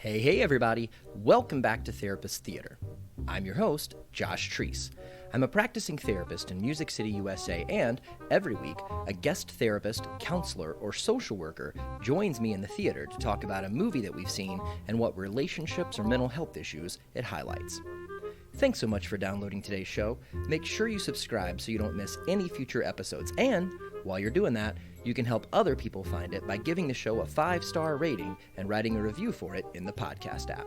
Hey everybody, welcome back to Therapist Theater. I'm your host, Josh Treese. I'm a practicing therapist in Music City, USA, and every week, a guest therapist, counselor, or social worker joins me in the theater to talk about a movie that we've seen and what relationships or mental health issues it highlights. Thanks so much for downloading today's show. Make sure you subscribe so you don't miss any future episodes, and while you're doing that, you can help other people find it by giving the show a 5-star rating and writing a review for it in the podcast app.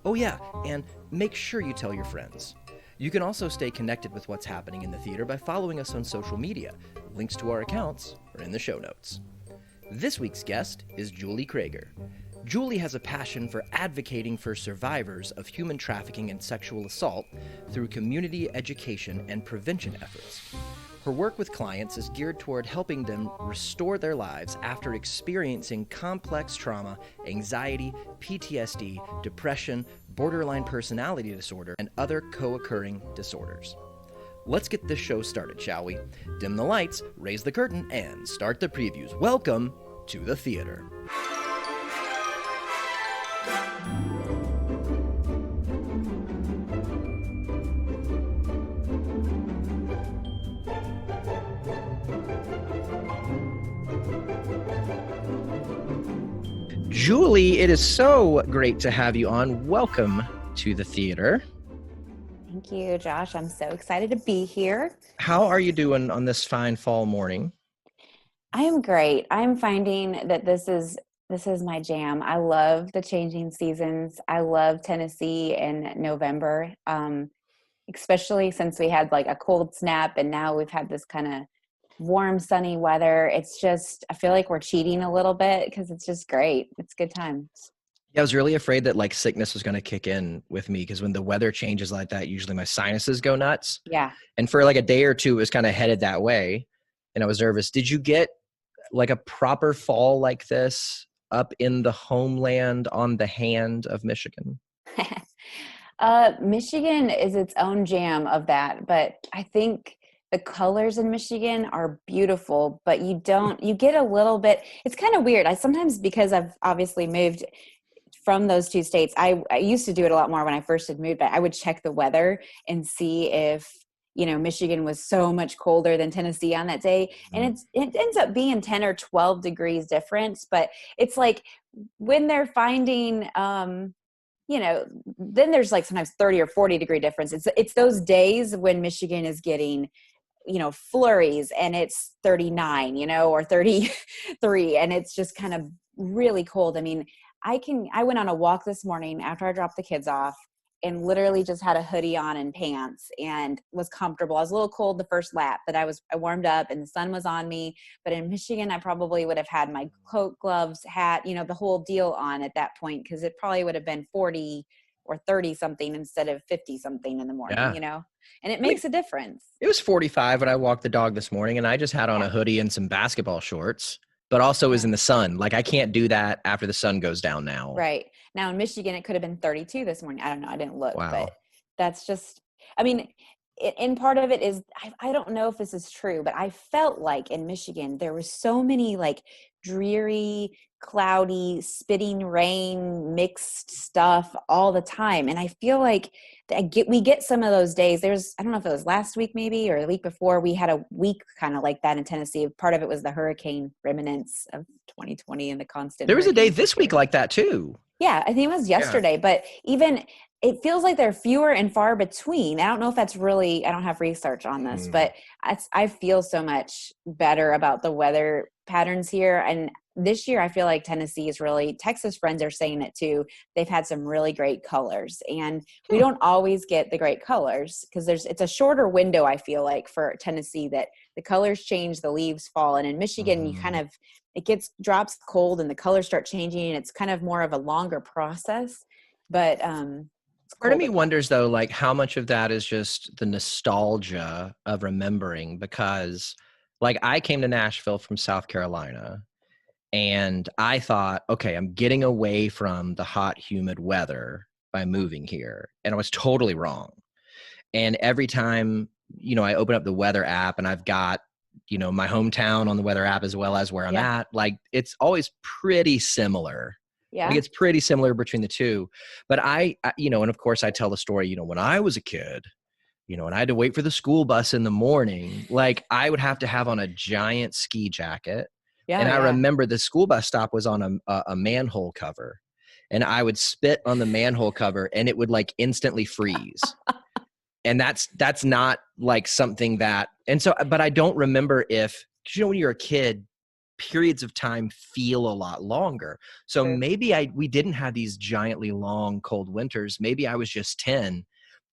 Oh yeah, and make sure you tell your friends. You can also stay connected with what's happening in the theater by following us on social media. Links to our accounts are in the show notes. This week's guest is Julie Krager. Julie has a passion for advocating for survivors of human trafficking and sexual assault through community education and prevention efforts. Her work with clients is geared toward helping them restore their lives after experiencing complex trauma, anxiety, PTSD, depression, borderline personality disorder, and other co-occurring disorders. Let's get this show started, shall we? Dim the lights, raise the curtain, and start the previews. Welcome to the theater. Julie, it is so great to have you on. Welcome to the theater. Thank you, Josh. I'm so excited to be here. How are you doing on this fine fall morning? I am great. I'm finding that this is my jam. I love the changing seasons. I love Tennessee in November, especially since we had like a cold snap and now we've had this kind of warm, sunny weather. It's just, I feel like we're cheating a little bit because it's just great. It's good times. Yeah, I was really afraid that like sickness was going to kick in with me because when the weather changes like that, usually my sinuses go nuts. Yeah. And for like a day or two, it was kind of headed that way. And I was nervous. Did you get like a proper fall like this up in the homeland on the hand of Michigan? Michigan is its own jam of that, but I think the colors in Michigan are beautiful, but you get a little bit, it's kind of weird. I sometimes, because I've obviously moved from those two states, I used to do it a lot more when I first had moved, but I would check the weather and see if, Michigan was so much colder than Tennessee on that day. And it ends up being 10 or 12 degrees difference, but it's like when they're finding, then there's like sometimes 30 or 40 degree difference. It's those days when Michigan is getting flurries and it's 39, or 33, and it's just kind of really cold. I mean, I went on a walk this morning after I dropped the kids off and literally just had a hoodie on and pants and was comfortable. I was a little cold the first lap, but I warmed up and the sun was on me. But in Michigan, I probably would have had my coat, gloves, hat, the whole deal on at that point, because it probably would have been 40 or 30 something instead of 50 something in the morning, and it makes a difference. It was 45 when I walked the dog this morning and I just had on a hoodie and some basketball shorts, but also was in the sun. Like I can't do that after the sun goes down now. Right. Now in Michigan, it could have been 32 this morning. I don't know. I didn't look, Wow. But that's just, and part of it is, I don't know if this is true, but I felt like in Michigan, there was so many like dreary, cloudy, spitting rain, mixed stuff all the time. And I feel like we get some of those days. I don't know if it was last week maybe, or the week before, we had a week kind of like that in Tennessee. Part of it was the hurricane remnants of 2020 and the constant. There was a day this week like that too. Yeah, I think it was yesterday, but even it feels like they're fewer and far between. I don't know if that's really, I don't have research on this, but I feel so much better about the weather patterns here. And this year, I feel like Tennessee is really, Texas friends are saying it too. They've had some really great colors, and we don't always get the great colors because it's a shorter window, I feel like, for Tennessee, that the colors change, the leaves fall. And in Michigan, you kind of, drops cold and the colors start changing, and it's kind of more of a longer process. But part of me wonders though, like how much of that is just the nostalgia of remembering, because like I came to Nashville from South Carolina and I thought, okay, I'm getting away from the hot, humid weather by moving here. And I was totally wrong. And every time, I open up the weather app and I've got, my hometown on the weather app as well as where I'm at, like it's always pretty similar I think Yeah. it's pretty similar between the two. But and of course I tell the story, when I was a kid, and I had to wait for the school bus in the morning, like I would have to have on a giant ski jacket. Yeah. And I Yeah. remember the school bus stop was on a manhole cover, and I would spit on the manhole cover and it would like instantly freeze. And that's not like something that, and so, but I don't remember if, 'cause when you're a kid, periods of time feel a lot longer. So True. maybe we didn't have these giantly long cold winters. Maybe I was just 10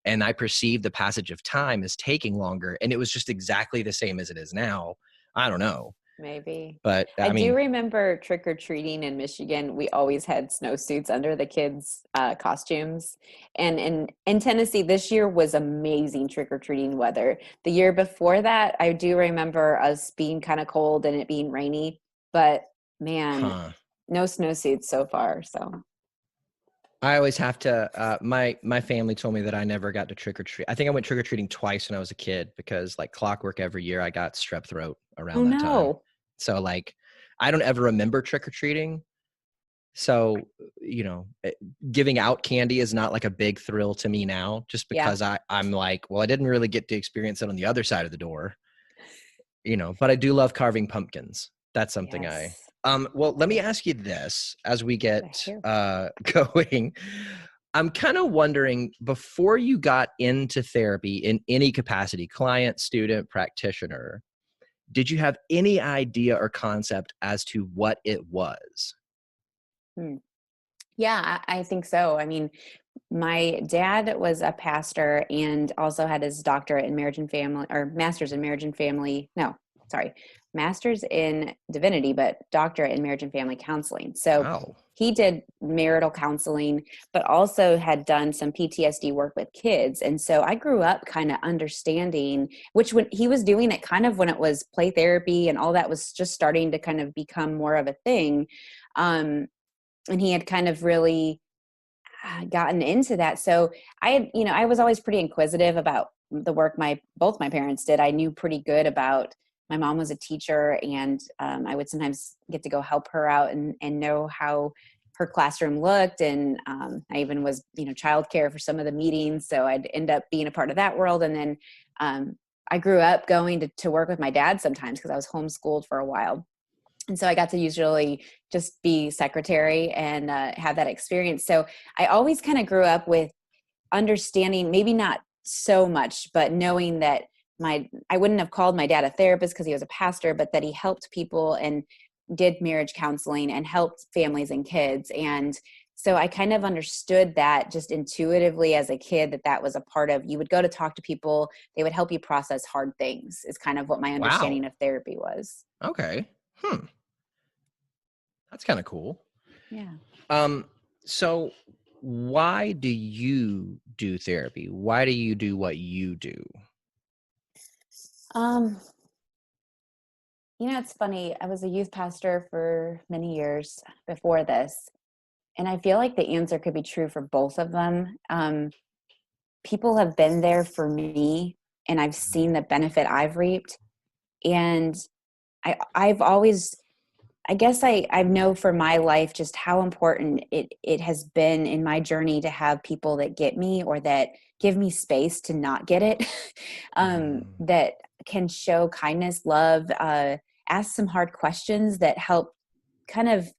and I perceived the passage of time as taking longer, and it was just exactly the same as it is now. I don't know. Maybe. But I I do mean, remember trick or treating in Michigan. We always had snowsuits under the kids' costumes. And in Tennessee, this year was amazing trick or treating weather. The year before that, I do remember us being kind of cold and it being rainy. But man, huh. no snowsuits so far. So, I always have to. My family told me that I never got to trick or treat. I think I went trick or treating twice when I was a kid because, like clockwork, every year I got strep throat oh around that time. no. So like, I don't ever remember trick or treating. So giving out candy is not like a big thrill to me now, just Yeah. because I'm like, well, I didn't really get to experience it on the other side of the door. But I do love carving pumpkins. That's something Yes. well, let me ask you this as we get Here. going. I'm kind of wondering, before you got into therapy in any capacity, client, student, practitioner, did you have any idea or concept as to what it was? Hmm. Yeah, I think so. I mean, my dad was a pastor and also had his doctorate in marriage and family, or master's in marriage and family. No, sorry, master's in divinity, but doctorate in marriage and family counseling. So Wow. he did marital counseling, but also had done some PTSD work with kids. And so I grew up kind of understanding, which when he was doing it kind of when it was play therapy and all that was just starting to kind of become more of a thing. Um, and he had kind of really gotten into that. So I was always pretty inquisitive about the work both my parents did. I knew pretty good about, my mom was a teacher, and I would sometimes get to go help her out and know how her classroom looked. And I even was, childcare for some of the meetings. So I'd end up being a part of that world. And then I grew up going to work with my dad sometimes because I was homeschooled for a while. And so I got to usually just be secretary and have that experience. So I always kind of grew up with understanding, maybe not so much, but knowing that I wouldn't have called my dad a therapist because he was a pastor, but that he helped people and did marriage counseling and helped families and kids. And so I kind of understood that just intuitively as a kid, that was a part of, you would go to talk to people, they would help you process hard things, is kind of what my Wow. understanding of therapy was. Okay. That's kind of cool. Yeah. So why do you do therapy? Why do you do what you do? Um, it's funny. I was a youth pastor for many years before this, and I feel like the answer could be true for both of them. People have been there for me, and I've seen the benefit I've reaped. And I've always, I guess I know for my life just how important it has been in my journey to have people that get me, or that give me space to not get it, Mm. that can show kindness, love, ask some hard questions that help kind of,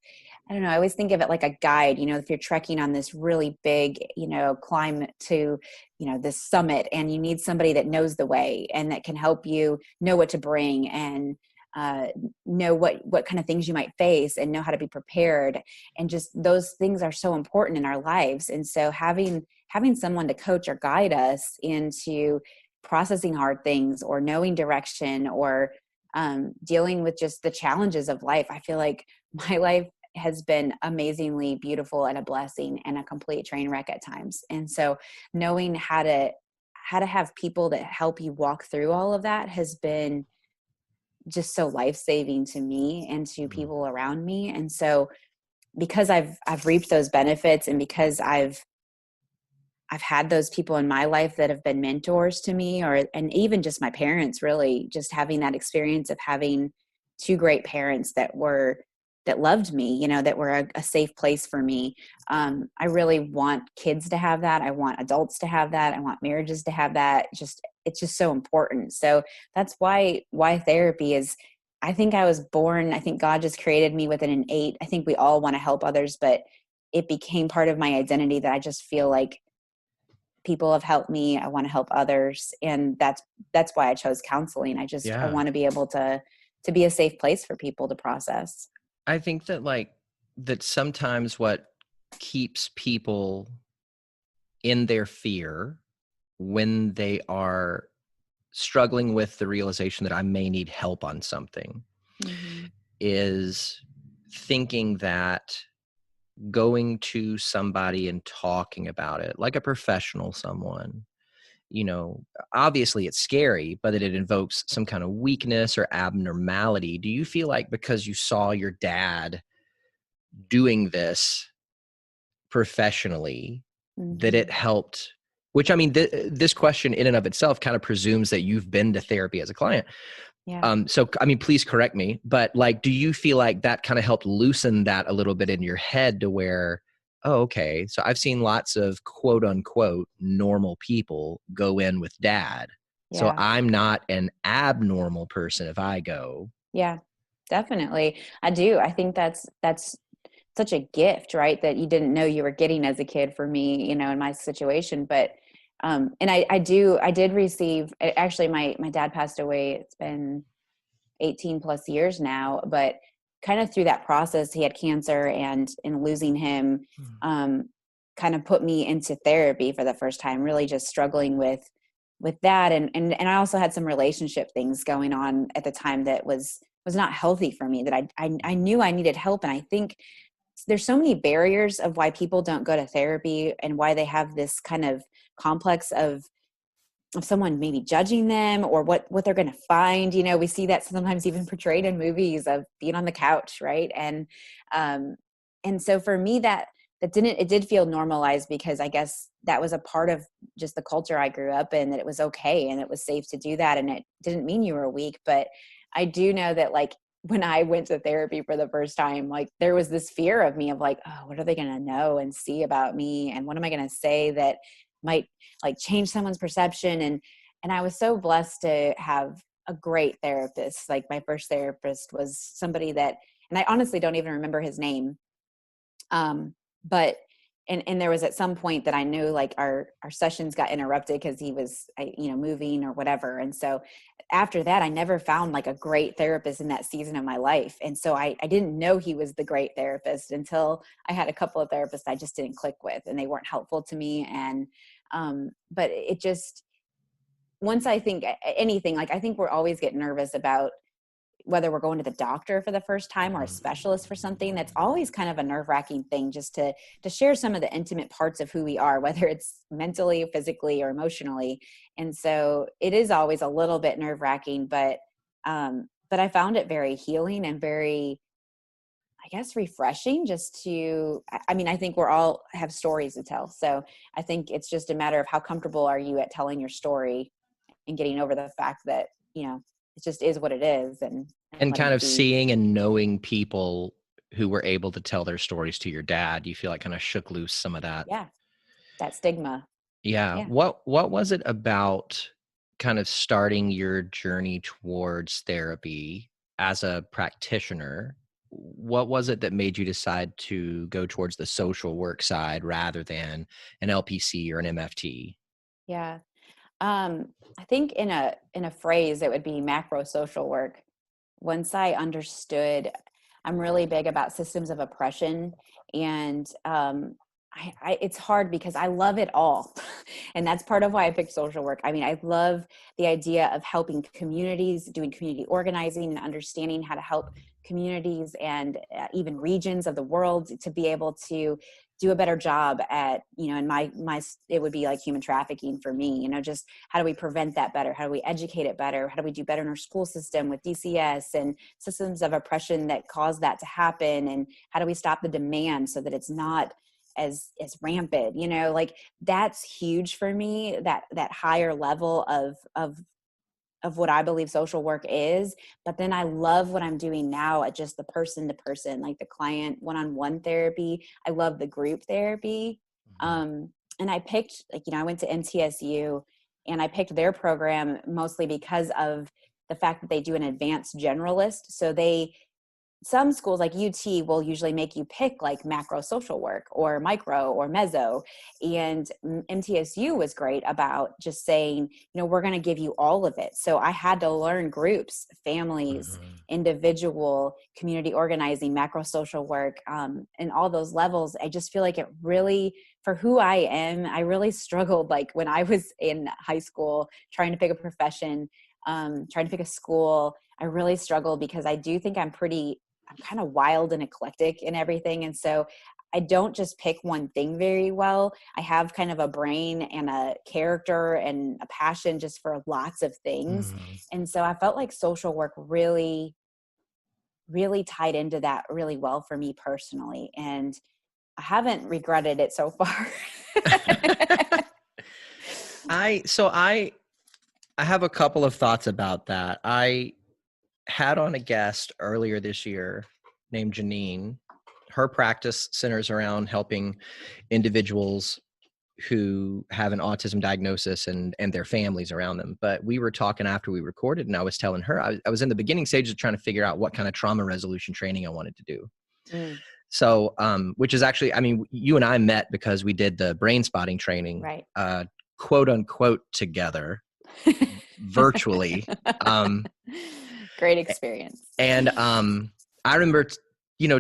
I don't know, I always think of it like a guide, if you're trekking on this really big, climb to, this summit, and you need somebody that knows the way and that can help you know what to bring, and know what kind of things you might face, and know how to be prepared. And just those things are so important in our lives. And so having someone to coach or guide us into processing hard things, or knowing direction, or dealing with just the challenges of life, I feel like my life has been amazingly beautiful and a blessing, and a complete train wreck at times. And so knowing how to have people that help you walk through all of that has been just so life-saving to me and to Mm. people around me. And so because I've reaped those benefits, and because I've had those people in my life that have been mentors to me, and even just my parents, really just having that experience of having two great parents that were that loved me, you know, that were a safe place for me. I really want kids to have that. I want adults to have that. I want marriages to have that. It's just so important. So that's why therapy is, I think I was born, I think God just created me with an innate, I think we all want to help others, but it became part of my identity that I just feel like people have helped me. I want to help others. And that's why I chose counseling. I Yeah. want to be able to be a safe place for people to process. I think that that sometimes what keeps people in their fear when they are struggling with the realization that I may need help on something Mm-hmm. is thinking that going to somebody and talking about it, like a professional someone, obviously it's scary, but that it invokes some kind of weakness or abnormality. Do you feel like because you saw your dad doing this professionally that Mm-hmm. it helped? Which, I mean, this question in and of itself kind of presumes that you've been to therapy as a client. Yeah. So, I mean, please correct me, but do you feel like that kind of helped loosen that a little bit in your head to where, oh, okay, so I've seen lots of quote unquote normal people go in with dad. So Yeah. I'm not an abnormal person if I go. Yeah. Definitely. I do. I think that's such a gift, right? That you didn't know you were getting as a kid for me, you know, in my situation. But and I did receive, actually my dad passed away. It's been 18 plus years now, but kind of through that process, he had cancer, and in losing him, um, kind of put me into therapy for the first time, really just struggling with that. And I also had some relationship things going on at the time that was not healthy for me, that I knew I needed help. And I think there's so many barriers of why people don't go to therapy, and why they have this kind of complex of someone maybe judging them, or what they're going to find. You know, we see that sometimes even portrayed in movies of being on the couch, right? Um and so for me, that didn't, it did feel normalized, because I guess that was a part of just the culture I grew up in, that it was okay and it was safe to do that, and it didn't mean you were weak. But I do know that, like, when I went to therapy for the first time, like, there was this fear of me of like, oh, what are they going to know and see about me, and what am I going to say that might like change someone's perception. And I was so blessed to have a great therapist. Like, my first therapist was somebody that, and I honestly don't even remember his name. But and there was at some point that I knew, like, our sessions got interrupted because he was, moving or whatever. And so after that, I never found like a great therapist in that season of my life. And so I didn't know he was the great therapist until I had a couple of therapists I just didn't click with, and they weren't helpful to me. And but it just, once I think anything, like, I think we're always get nervous about whether we're going to the doctor for the first time or a specialist for something. That's always kind of a nerve-wracking thing, just to share some of the intimate parts of who we are, whether it's mentally, physically, or emotionally. And so it is always a little bit nerve-wracking, but I found it very healing and very, I guess, refreshing, just to, I mean, I think we're all have stories to tell. So I think it's just a matter of how comfortable are you at telling your story, and getting over the fact that, it just is what it is, and And letting kind it of be. seeing and knowing people who were able to tell their stories to your dad, you feel like kind of shook loose some of that. Yeah. That stigma. Yeah. Yeah. What was it about kind of starting your journey towards therapy as a practitioner? What was it that made you decide to go towards the social work side rather than an LPC or an MFT? Yeah. I think in a phrase, it would be macro social work. Once I understood, I'm really big about systems of oppression, and it's hard because I love it all, and that's part of why I picked social work. I mean, I love the idea of helping communities, doing community organizing, and understanding how to help communities and even regions of the world to be able to do a better job at, and my it would be like human trafficking for me, just how do we prevent that better? How do we educate it better? How do we do better in our school system with DCS and systems of oppression that cause that to happen? And how do we stop the demand so that it's not as rampant? Like, that's huge for me, that higher level of of what I believe social work is. But then I love what I'm doing now at just the person to person, like the client one-on-one therapy. I love the group therapy. Mhm. And I picked, like, I went to MTSU, and I picked their program mostly because of the fact that they do an advanced generalist. So some schools like UT will usually make you pick like macro social work or micro or meso. And MTSU was great about just saying, we're going to give you all of it. So I had to learn groups, families, Mhm. individual, community organizing, macro social work, and all those levels. I just feel like it really, for who I am, I really struggled like when I was in high school trying to pick a profession, trying to pick a school. I really struggled because I do think I'm kind of wild and eclectic in everything. And so I don't just pick one thing very well. I have kind of a brain and a character and a passion just for lots of things. Mhm. And so I felt like social work really, really tied into that really well for me personally. And I haven't regretted it so far. I have a couple of thoughts about that. I had on a guest earlier this year named Janine. Her practice centers around helping individuals who have an autism diagnosis and their families around them. But we were talking after we recorded, and I was telling her I was in the beginning stages of trying to figure out what kind of trauma resolution training I wanted to do. Mm, So, which is actually, I mean, you and I met because we did the brain spotting training, right. quote unquote, together virtually. Great experience. And I remember,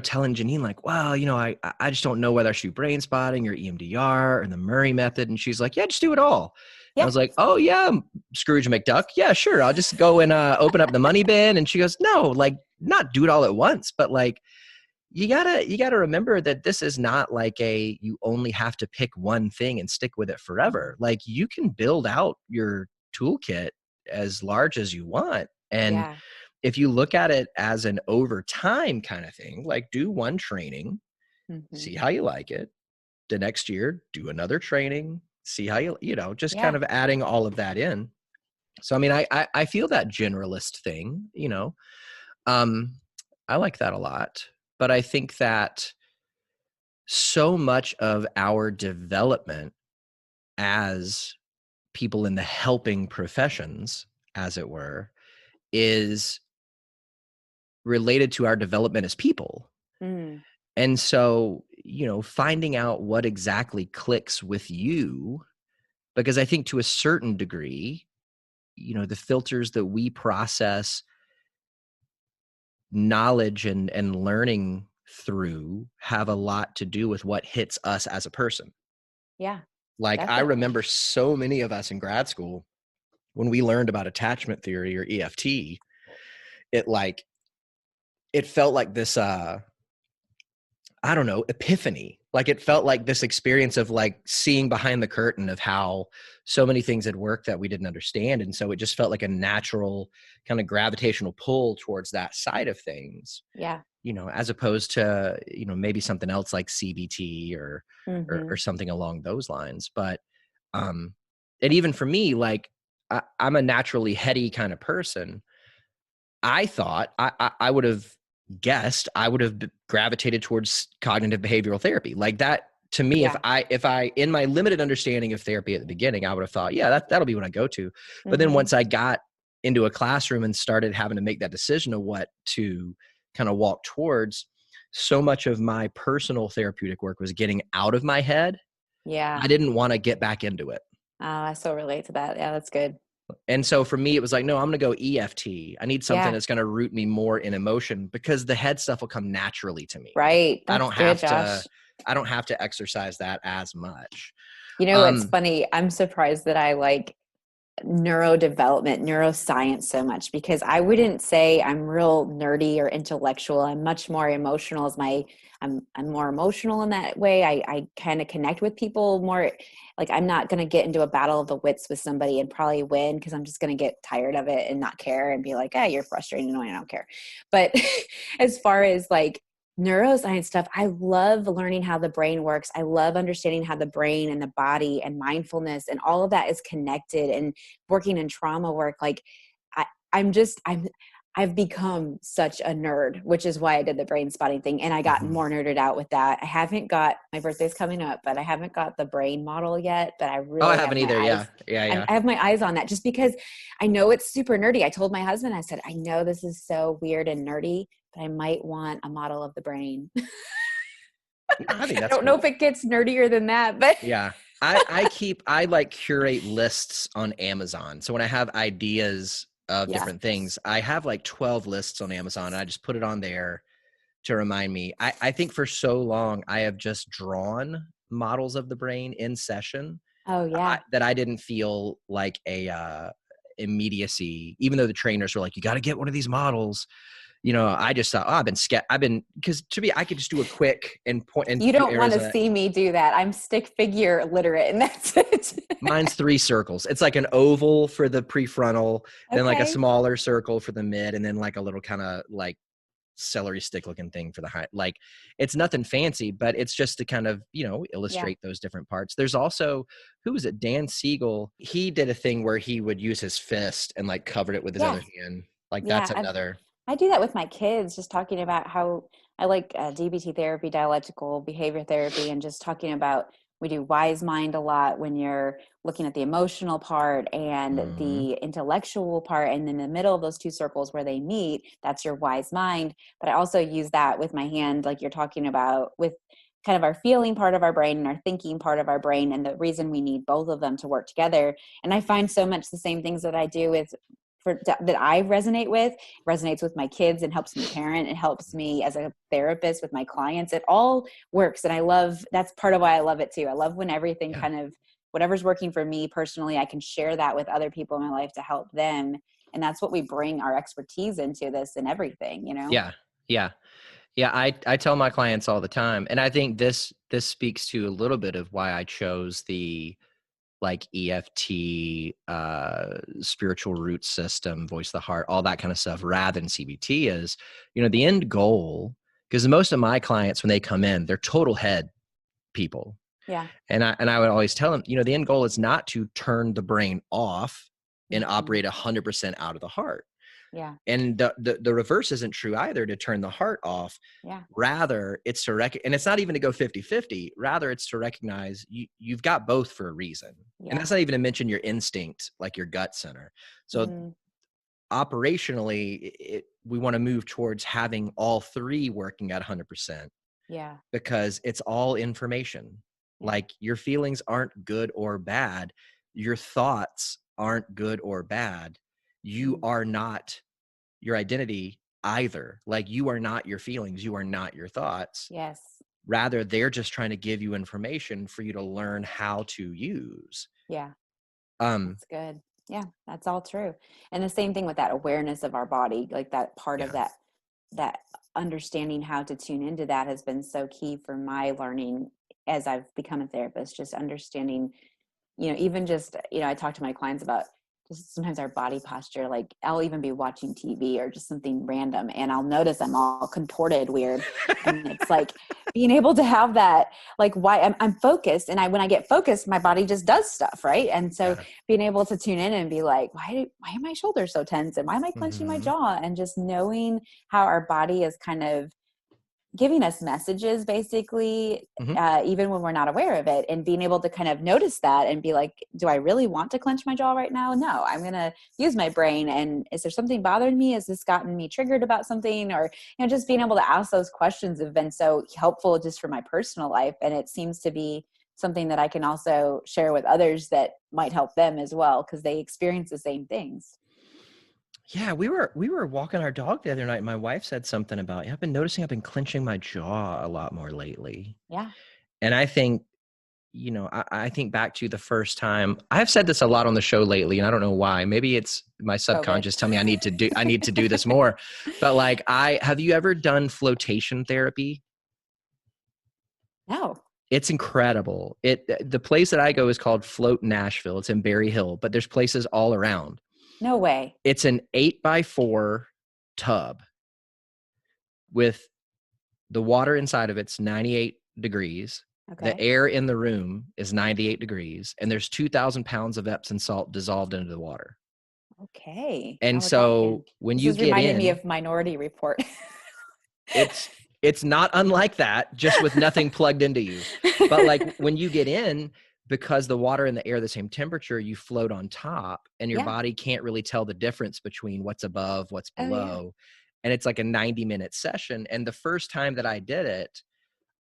telling Janine like, well, I just don't know whether I should do brain spotting or EMDR or the Murray method. And she's like, yeah, just do it all. And I Yeah. was like, oh yeah, Scrooge McDuck. Yeah, sure. I'll just go and open up the money bin. And she goes, no, like not do it all at once, but like, you gotta remember that this is not like you only have to pick one thing and stick with it forever. Like you can build out your toolkit as large as you want. And Yeah. if you look at it as an over time kind of thing, like do one training, Hmm. see how you like it. The next year, do another training, see how just kind Yeah. of adding all of that in. So, I mean, I feel that generalist thing, um, I like that a lot, but I think that so much of our development as people in the helping professions, as it were, is related to our development as people. Mm. And so, finding out what exactly clicks with you, because I think to a certain degree, the filters that we process knowledge and learning through have a lot to do with what hits us as a person. Yeah. Like I Definitely. remember so many of us in grad school when we learned about attachment theory or EFT, it like it felt like this I don't know, epiphany. Like it felt like this experience of like seeing behind the curtain of how so many things had worked that we didn't understand. And so it just felt like a natural kind of gravitational pull towards that side of things, Yeah. as opposed to, maybe something else like CBT or Hmm. something along those lines. But, um, and even for me, like I'm a naturally heady kind of person. I thought I would have guessed I would have gravitated towards cognitive behavioral therapy. Like that to me, if Yeah. I in my limited understanding of therapy at the beginning, I would have thought, yeah, that'll be what I go to. But then Hmm. once I got into a classroom and started having to make that decision of what to kind of walk towards, so much of my personal therapeutic work was getting out of my head. Yeah. I didn't want to get back into it. Oh, I so relate to that. Yeah, that's good. And so for me, it was like, no, I'm going to go EFT. I need something Yeah. that's going to root me more in emotion because the head stuff will come naturally to me. Right. I That's don't good, have to, Josh. I don't have to exercise that as much. It's Um, funny. I'm surprised that I like neurodevelopment, neuroscience so much because I wouldn't say I'm real nerdy or intellectual. I'm much more emotional as I'm more emotional in that way. I kind of connect with people more. Like I'm not going to get into a battle of the wits with somebody and probably win because I'm just going to get tired of it and not care and be like, ah, you're frustrating, annoying, I don't care. But as far as like neuroscience stuff, I love learning how the brain works. I love understanding how the brain and the body and mindfulness and all of that is connected and working in trauma work. Like I've become such a nerd, which is why I did the brain spotting thing. And I got more nerded out with that. I haven't got, my birthday's coming up, but I haven't got the brain model yet, but I Oh, I really have haven't my either. eyes. Yeah. Yeah. Yeah. I have my eyes on that just because I know it's super nerdy. I told my husband, I said, I know this is so weird and nerdy, but I might want a model of the brain. I think I that's don't know cool. if it gets nerdier than that, but Yeah. I like curate lists on Amazon. So when I have ideas of yeah. different things, I have like 12 lists on Amazon and I just put it on there to remind me. I think for so long I have just drawn models of the brain in session Oh yeah. that I didn't feel like a immediacy, even though the trainers were like, you got to get one of these models. I just thought, because to me, I could just do a quick and point and You do don't want arrows. to see me do that. I'm stick figure literate, and that's it. Mine's 3 circles. It's like an oval for the prefrontal, then like a Okay. smaller circle for the mid, and then like a little kind of like celery stick looking thing for the high. Like it's nothing fancy, but it's just to kind of, Yeah. illustrate those different parts. There's also, who was it? Dan Siegel. He did a thing where he would use his fist and like covered it with his other Yes. hand. Like that's Yeah. another. I do that with my kids, just talking about how I like DBT therapy, dialectical behavior therapy, and just talking about we do wise mind a lot when you're looking at the emotional part and Mhm. the intellectual part. And in the middle of those two circles where they meet, that's your wise mind. But I also use that with my hand, like you're talking about, with kind of our feeling part of our brain and our thinking part of our brain, and the reason we need both of them to work together. And I find so much the same things that I do with that I resonate with resonates with my kids and helps me parent. It helps me as a therapist with my clients. It all works. And I love, that's part of why I love it too. I love when everything Yeah. kind of, whatever's working for me personally, I can share that with other people in my life to help them. And that's what we bring our expertise into this and everything, Yeah. Yeah. Yeah. I tell my clients all the time. And I think this speaks to a little bit of why I chose the like EFT, spiritual root system, voice of the heart, all that kind of stuff, rather than CBT is, the end goal, because most of my clients, when they come in, they're total head people. Yeah. And I would always tell them, the end goal is not to turn the brain off and Mm-hmm. operate 100% out of the heart. Yeah. And the reverse isn't true either, to turn the heart off. Yeah. Rather, it's to and it's not even to go 50-50. Rather, it's to recognize you've got both for a reason. And Yeah. that's not even to mention your instinct, like your gut center. So Mm, operationally, we want to move towards having all three working at 100%, yeah. because it's all information. Yeah. Like your feelings aren't good or bad. Your thoughts aren't good or bad. You Mm, are not your identity either. Like you are not your feelings, you are not your thoughts. yes. Rather, they're just trying to give you information for you to learn how to use. Yeah. Um, That's good. Yeah, that's all true. And the same thing with that awareness of our body, like that part of yeah, that understanding how to tune into that has been so key for my learning as I've become a therapist, just understanding, even just, I talk to my clients about just sometimes our body posture, like I'll even be watching TV or just something random and I'll notice I'm all contorted weird. And it's like being able to have that, like why I'm focused, and when I get focused, my body just does stuff. Right. And so yeah. being able to tune in and be like, why are my shoulders so tense? And why am I clenching my Mhm. jaw? And just knowing how our body is kind of giving us messages basically, Mhm. even when we're not aware of it, and being able to kind of notice that and be like, do I really want to clench my jaw right now? No, I'm going to use my brain. And is there something bothering me? Has this gotten me triggered about something? Or, just being able to ask those questions have been so helpful just for my personal life. And it seems to be something that I can also share with others that might help them as well, because they experience the same things. Yeah, we were walking our dog the other night. And my wife said something about, yeah, I've been noticing I've been clenching my jaw a lot more lately. Yeah. And I think, I think back to the first time. I've said this a lot on the show lately, and I don't know why. Maybe it's my COVID. subconscious telling me I need to do this more. But like, have you ever done flotation therapy? No, It's incredible. The place that I go is called Float Nashville. It's in Berry Hill, but there's places all around. no way. It's an 8x4 tub with the water inside of it's 98 degrees. The Okay. air in the room is 98 degrees, and there's 2,000 pounds of Epsom salt dissolved into the water. Okay. And Now we're talking. so when This you is get reminding me in, of Minority Report. it's not unlike that, just with nothing plugged into you. But like when you get in, because the water and the air are the same temperature, you float on top and your Yeah. body can't really tell the difference between what's above, what's Oh, yeah. below. And it's like a 90-minute session. And the first time that I did it,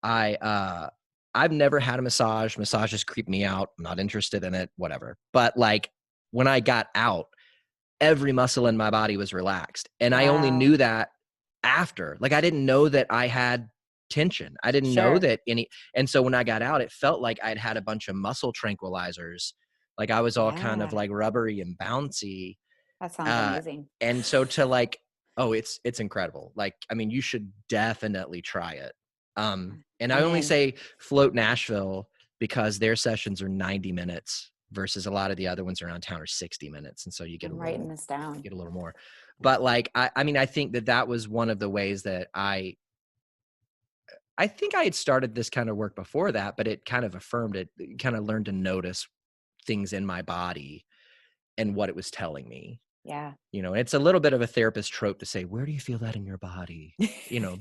I've never had a massage. Massages creep me out. I'm not interested in it, whatever. But like when I got out, every muscle in my body was relaxed. And I only Wow. knew that after. Like I didn't know that I had tension. I didn't know Sure. that any. And so when I got out, it felt like I'd had a bunch of muscle tranquilizers. Like I was all kind of Yeah. like rubbery and bouncy. That sounds Uh, amazing. and so to like, oh, it's incredible. Like, I mean, you should definitely try it. And I I'm only in. say Float Nashville because their sessions are 90 minutes versus a lot of the other ones around town are 60 minutes. And so you get I'm a writing little, this down. more. But like, I mean, I think that was one of the ways that I think I had started this kind of work before that, but it kind of affirmed it, kind of learned to notice things in my body and what it was telling me. Yeah. It's a little bit of a therapist trope to say, where do you feel that in your body?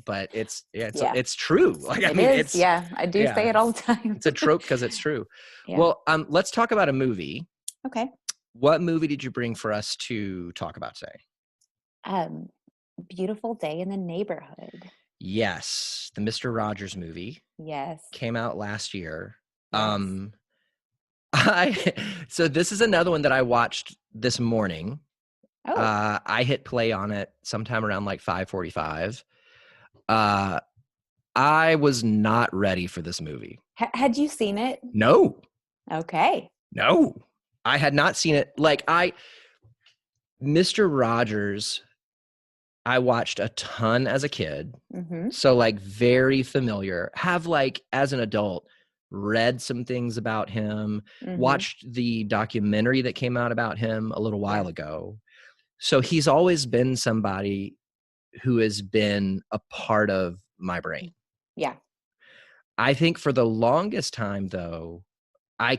But Yeah. it's true. Like, I It mean, is. Yeah. I do yeah, say it all the time. it's a trope because it's true. Yeah. Well, let's talk about a movie. Okay. What movie did you bring for us to talk about today? Um, Beautiful Day in the Neighborhood. Yes. The Mr. Rogers movie Yes. came out last year. Yes. So this is another one that I watched this morning. Oh, I hit play on it sometime around like 5:45. I was not ready for this movie. had you seen it? No, Okay. no, I had not seen it. Mr. Rogers, I watched a ton as a kid. Mm-hmm. So like very familiar, have like as an adult read some things about him, Mm-hmm. watched the documentary that came out about him a little Yeah. while ago. So he's always been somebody who has been a part of my brain. Yeah. I think for the longest time though, I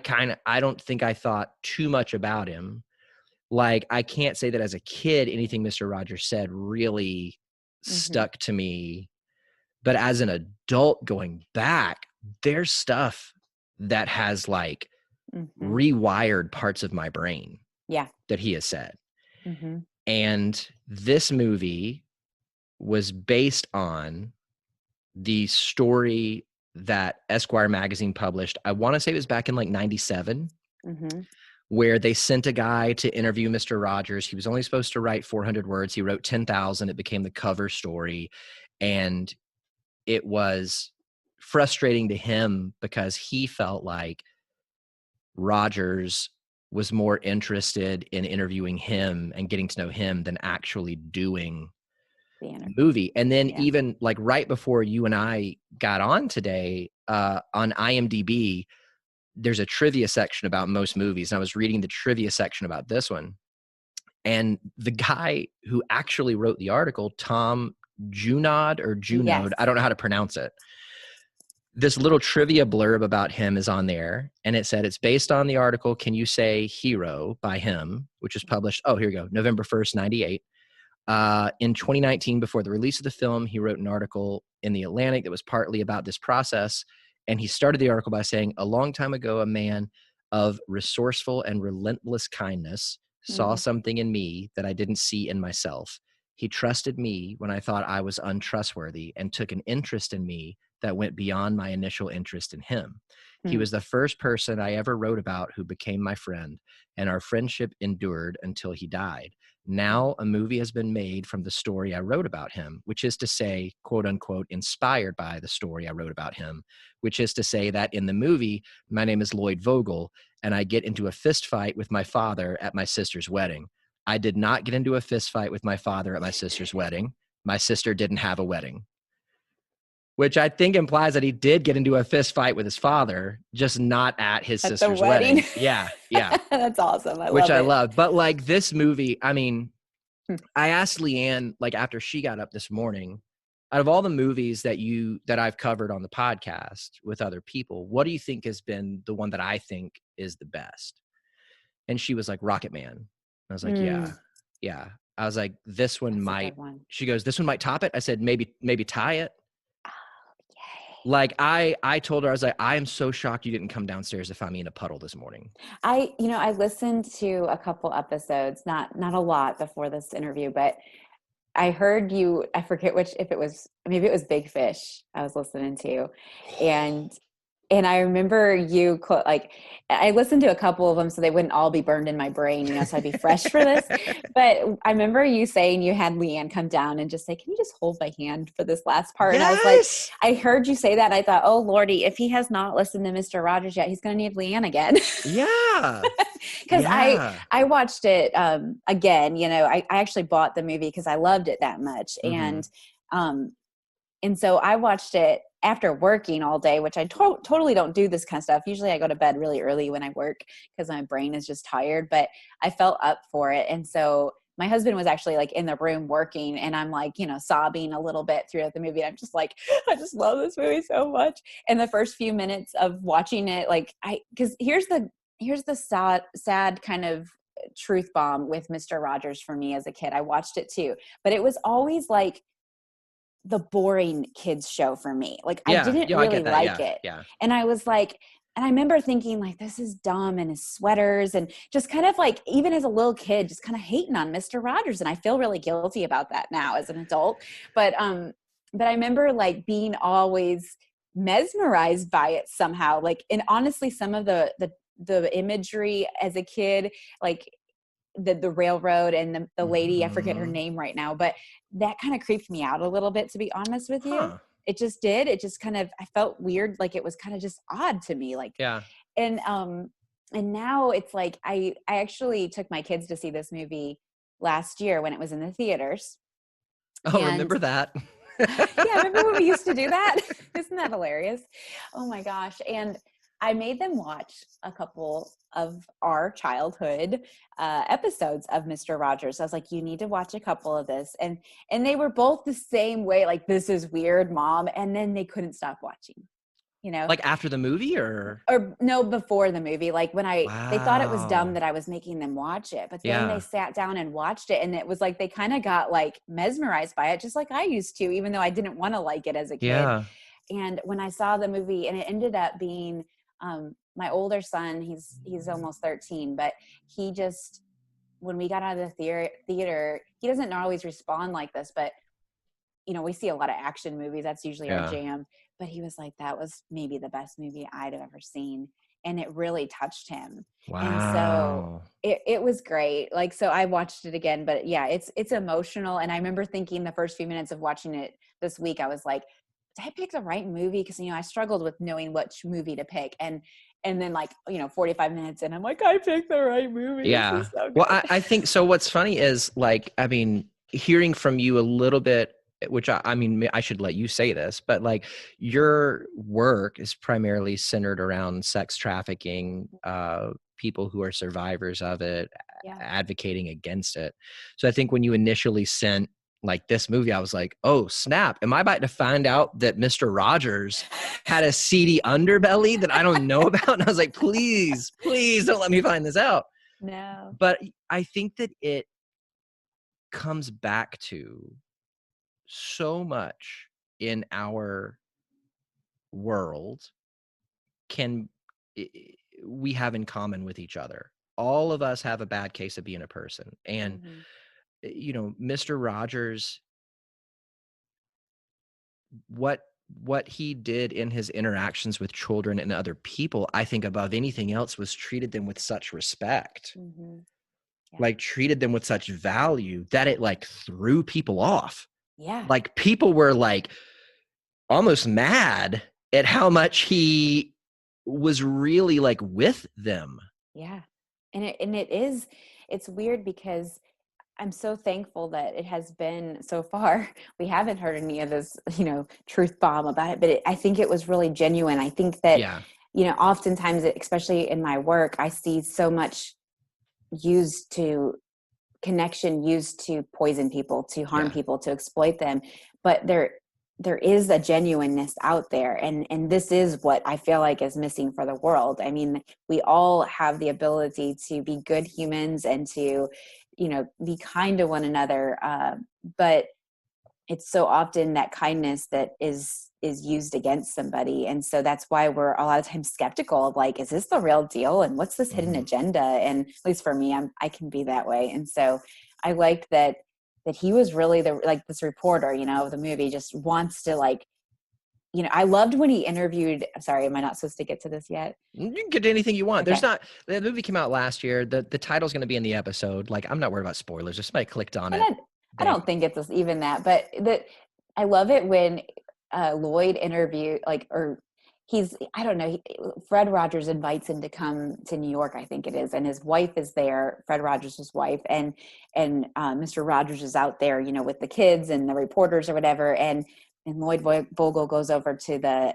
don't think I thought too much about him. Like I can't say that as a kid anything Mr. Rogers said really Mm-hmm. stuck to me. But as an adult going back, there's stuff that has like Mm-hmm. rewired parts of my brain Yeah. that he has said. Mm-hmm. And this movie was based on the story that Esquire magazine published. I want to say it was back in like 97, Mm-hmm. where they sent a guy to interview Mr. Rogers. He was only supposed to write 400 words. He wrote 10,000. It became the cover story. And it was frustrating to him because he felt like Rogers was more interested in interviewing him and getting to know him than actually doing The the interview. movie. And then Yeah. even like right before you and I got on today, on IMDb, there's a trivia section about most movies. And I was reading the trivia section about this one. And the guy who actually wrote the article, Tom Junod, Yes. I don't know how to pronounce it. This little trivia blurb about him is on there, and it said it's based on the article Can You Say Hero by him, which was published, oh, here we go, November 1st, 98. In 2019, before the release of the film, he wrote an article in The Atlantic that was partly about this process, and he started the article by saying, a long time ago, a man of resourceful and relentless kindness saw Mm-hmm. something in me that I didn't see in myself. He trusted me when I thought I was untrustworthy and took an interest in me that went beyond my initial interest in him. He was the first person I ever wrote about who became my friend, and our friendship endured until he died. Now a movie has been made from the story I wrote about him, which is to say, quote unquote, inspired by the story I wrote about him, which is to say that in the movie, my name is Lloyd Vogel, and I get into a fist fight with my father at my sister's wedding. I did not get into a fist fight with my father at my sister's wedding. My sister didn't have a wedding, which I think implies that he did get into a fist fight with his father, just not at his At the sister's wedding. wedding. Yeah, yeah. That's awesome. I Which love I it. love. But like this movie, I mean, Hmm. I asked Leanne, like after she got up this morning, out of all the movies that I've covered on the podcast with other people, what do you think has been the one that I think is the best? And she was like, Rocket Man. I was like, yeah. Yeah. I was like, this one That's a might, good one. she goes, this one might top it. I said, maybe tie it. Oh, yay. Like I told her, I was like, I am so shocked you didn't come downstairs to find me in a puddle this morning. I listened to a couple episodes, not a lot before this interview, but I heard you, I forget which, if it was, maybe it was Big Fish I was listening to. And I remember you like, I listened to a couple of them so they wouldn't all be burned in my brain, so I'd be fresh for this. But I remember you saying you had Leanne come down and just say, can you just hold my hand for this last part? And I was like, Yes. I heard you say that. And I thought, oh Lordy, if he has not listened to Mr. Rogers yet, he's going to need Leanne again. Yeah. Because Yeah. I watched it again, I actually bought the movie because I loved it that much. Mm-hmm. And so I watched it after working all day, which I totally don't do this kind of stuff. Usually I go to bed really early when I work because my brain is just tired, but I felt up for it. And so my husband was actually like in the room working, and I'm like, sobbing a little bit throughout the movie. I'm just like, I just love this movie so much. And the first few minutes of watching it, like because here's the sad kind of truth bomb with Mr. Rogers for me as a kid. I watched it too, but it was always like the boring kids show for me. Like I Yeah. didn't Yeah. I really get that. like Yeah. it. Yeah. And I was like, and I remember thinking like, this is dumb, and his sweaters, and just kind of like, even as a little kid, just kind of hating on Mr. Rogers. And I feel really guilty about that now as an adult. But I remember like being always mesmerized by it somehow. Like, and honestly, some of the imagery as a kid, like the railroad and the lady, I forget her Mm-hmm. name right now, but that kind of creeped me out a little bit, to be honest with you. Huh. It just did. It just kind of, I felt weird. Like it was kind of just odd to me. Like, Yeah. and now it's like, I actually took my kids to see this movie last year when it was in the theaters. Oh, And remember that? yeah, remember when we used to do that? Isn't that hilarious? Oh my gosh. And I made them watch a couple of our childhood episodes of Mr. Rogers. I was like, you need to watch a couple of this. And they were both the same way, like, this is weird, Mom. And then they couldn't stop watching. Like after the movie or No, before the movie. Like when they thought it was dumb wow. that I was making them watch it, but then they Yeah. sat down and watched it, and it was like they kind of got like mesmerized by it, just like I used to, even though I didn't want to like it as a kid. Yeah. And when I saw the movie, and it ended up being my older son, he's almost 13, but he just, when we got out of the theater, he doesn't always respond like this, but we see a lot of action movies. That's usually our Yeah. jam. But he was like, that was maybe the best movie I'd have ever seen. And it really touched him. And so Wow. it was great. Like, so I watched it again, but yeah, it's emotional. And I remember thinking the first few minutes of watching it this week, I was like, did I pick the right movie? Because, I struggled with knowing which movie to pick. And then 45 minutes in, I'm like, I picked the right movie. Yeah. This is so good. Well, I think so. What's funny is like, I mean, hearing from you a little bit, which I mean, I should let you say this, but like your work is primarily centered around sex trafficking, people who are survivors of it, Yeah. advocating against it. So I think when you initially sent like this movie, I was like, oh snap, am I about to find out that Mr. Rogers had a seedy underbelly that I don't know about? And I was like, please don't let me find this out. No. But I think that it comes back to so much in our world can we have in common with each other. All of us have a bad case of being a person. And, Mr. Rogers, what he did in his interactions with children and other people, I think above anything else was treated them with such respect, Mm-hmm. Yeah. like treated them with such value that it like threw people off. Yeah. Like people were like almost mad at how much he was really like with them. Yeah. And it's weird because I'm so thankful that it has been so far. We haven't heard any of this, truth bomb about it, but I think it was really genuine. I think that, Yeah. Oftentimes, especially in my work, I see so much connection used to poison people, to harm people, to exploit them. But there is a genuineness out there. And this is what I feel like is missing for the world. I mean, we all have the ability to be good humans and to be kind to one another. But it's so often that kindness that is used against somebody. And so that's why we're a lot of times skeptical of like, is this the real deal? And what's this hidden agenda? And at least for me, I can be that way. And so I liked that he was really this reporter, of the movie, just wants to like, I loved when he interviewed, I'm sorry, am I not supposed to get to this yet? You can get to anything you want. Okay. The movie came out last year. The title's going to be in the episode. Like, I'm not worried about spoilers. If somebody clicked on it. I don't think it's even that, but I love it when Lloyd interviewed, I don't know, Fred Rogers invites him to come to New York, I think it is, and his wife is there, Fred Rogers' wife, and Mr. Rogers is out there, with the kids and the reporters or whatever, and Lloyd Vogel goes over to the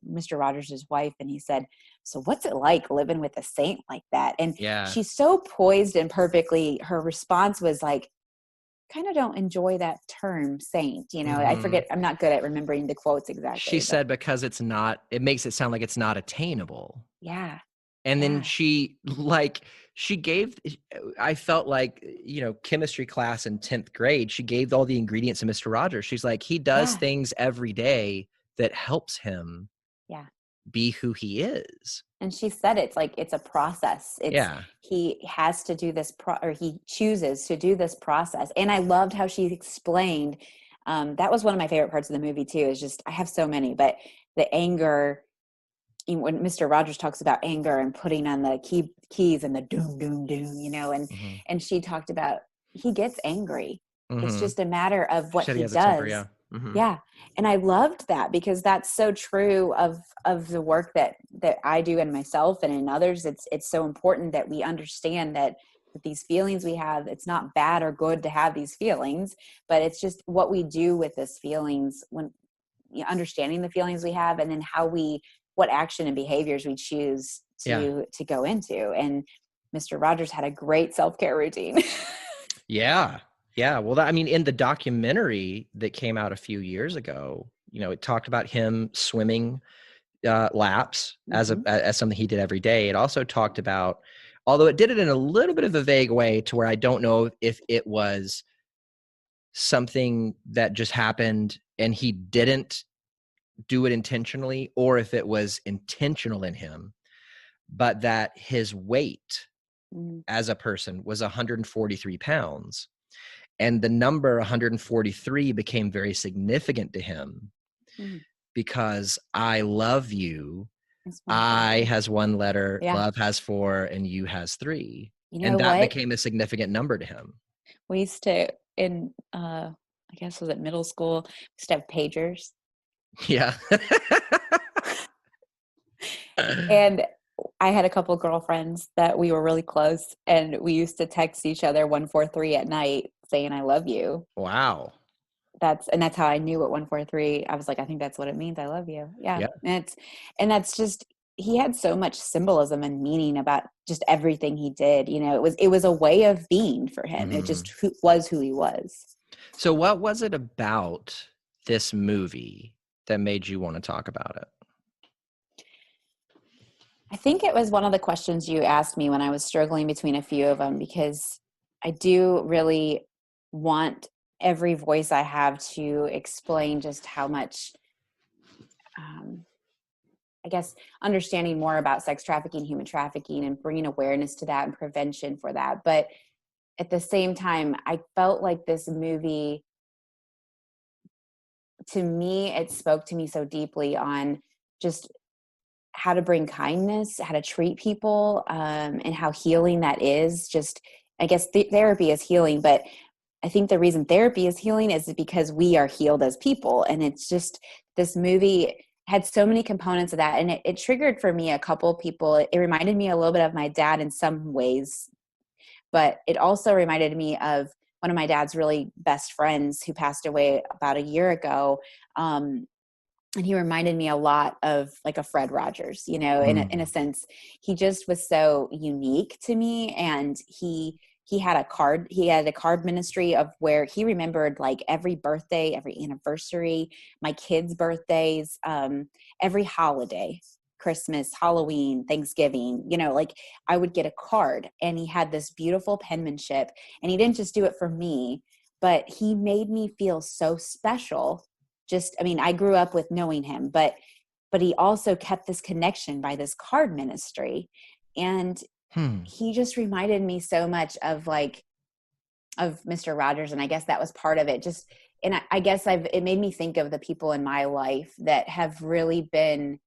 Mr. Rogers' wife, and he said, "So what's it like living with a saint like that?" And she's so poised and perfectly. Her response was like, "Kind of don't enjoy that term, saint." I forget. I'm not good at remembering the quotes exactly. She said because it makes it sound like it's not attainable. Yeah. And then she gave, I felt like, chemistry class in 10th grade, she gave all the ingredients to Mr. Rogers. She's like, he does things every day that helps him be who he is. And she said it's like, it's a process. He has to do this, or he chooses to do this process. And I loved how she explained, that was one of my favorite parts of the movie too, is just, I have so many, but the anger, when Mr. Rogers talks about anger and putting on the keys and the doom, doom, doom, and she talked about, he gets angry. It's just a matter of what he does. Temper, yeah. And I loved that because that's so true of the work that I do and myself and in others. It's so important that we understand that these feelings we have, it's not bad or good to have these feelings, but it's just what we do with these feelings when understanding the feelings we have, and then what action and behaviors we choose to go into. And Mr. Rogers had a great self-care routine. Yeah. Well, in the documentary that came out a few years ago, it talked about him swimming laps as something he did every day. It also talked about, although it did it in a little bit of a vague way to where I don't know if it was something that just happened and he didn't do it intentionally, or if it was intentional in him, but that his weight as a person was 143 pounds. And the number 143 became very significant to him because I love you. I has one letter, love has four, and you has three. And that became a significant number to him. We used to, in, I guess, was it middle school, we used to have pagers. Yeah. And I had a couple girlfriends that we were really close, and we used to text each other 143 at night saying, "I love you." Wow. That's how I knew what 143. I was like, I think that's what it means. I love you. Yeah. And that's just, he had so much symbolism and meaning about just everything he did. It was a way of being for him. It just was who he was. So what was it about this movie that made you want to talk about it? I think it was one of the questions you asked me when I was struggling between a few of them, because I do really want every voice I have to explain just how much, I guess, understanding more about sex trafficking, human trafficking, and bringing awareness to that and prevention for that. But at the same time, I felt like this movie, to me, it spoke to me so deeply on just how to bring kindness, how to treat people, and how healing that is. Just, I guess therapy is healing, but I think the reason therapy is healing is because we are healed as people. And it's just, this movie had so many components of that. And it triggered for me a couple people. It reminded me a little bit of my dad in some ways, but it also reminded me of one of my dad's really best friends who passed away about a year ago. And he reminded me a lot of like a Fred Rogers, in a sense. He just was so unique to me. And he had a card ministry of where he remembered like every birthday, every anniversary, my kids' birthdays, every holiday, Christmas, Halloween, Thanksgiving, you know, like I would get a card, and he had this beautiful penmanship, and he didn't just do it for me, but he made me feel so special. Just, I mean, I grew up with knowing him, but he also kept this connection by this card ministry. And he just reminded me so much of like, of Mr. Rogers. And I guess that was part of it. Just, and I guess it made me think of the people in my life that have really been,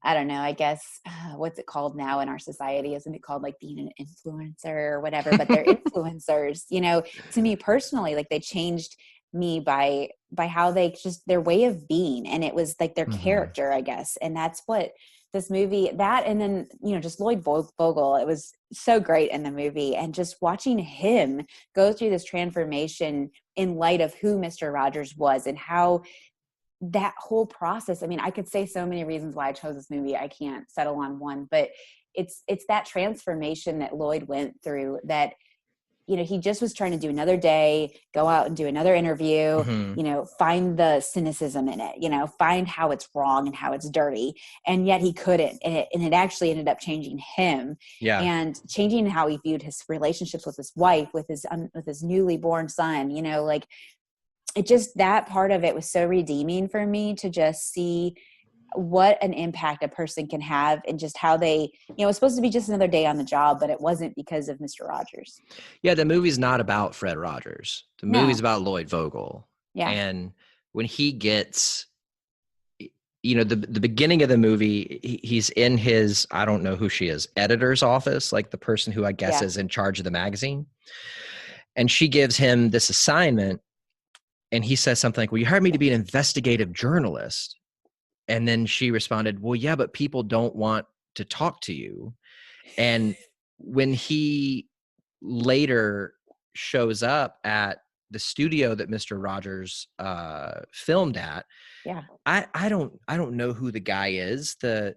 I don't know, I guess, what's it called now in our society? Isn't it called like being an influencer or whatever? But they're influencers, you know, to me personally, like they changed me by how they just, their way of being. And it was like their character, I guess. And that's what this movie, that, and then, you know, just Lloyd Vogel, it was so great in the movie. And just watching him go through this transformation in light of who Mr. Rogers was and how that whole process. I mean, I could say so many reasons why I chose this movie. I can't settle on one, but it's that transformation that Lloyd went through, that, you know, he just was trying to do another day, go out and do another interview, you know, find the cynicism in it, you know, find how it's wrong and how it's dirty. And yet he couldn't. And it actually ended up changing him and changing how he viewed his relationships with his wife, with his newly born son, you know, like it just, that part of it was so redeeming for me to just see what an impact a person can have and just how they, you know, it was supposed to be just another day on the job, but it wasn't because of Mr. Rogers. Yeah, the movie's not about Fred Rogers. The movie's about Lloyd Vogel. Yeah. And when he gets, you know, the beginning of the movie, he's in his, I don't know who she is, editor's office, like the person who I guess is in charge of the magazine. And she gives him this assignment, and he says something like, well, you hired me to be an investigative journalist. And then she responded, well, yeah, but people don't want to talk to you. And when he later shows up at the studio that Mr. Rogers filmed at, I don't know who the guy is, the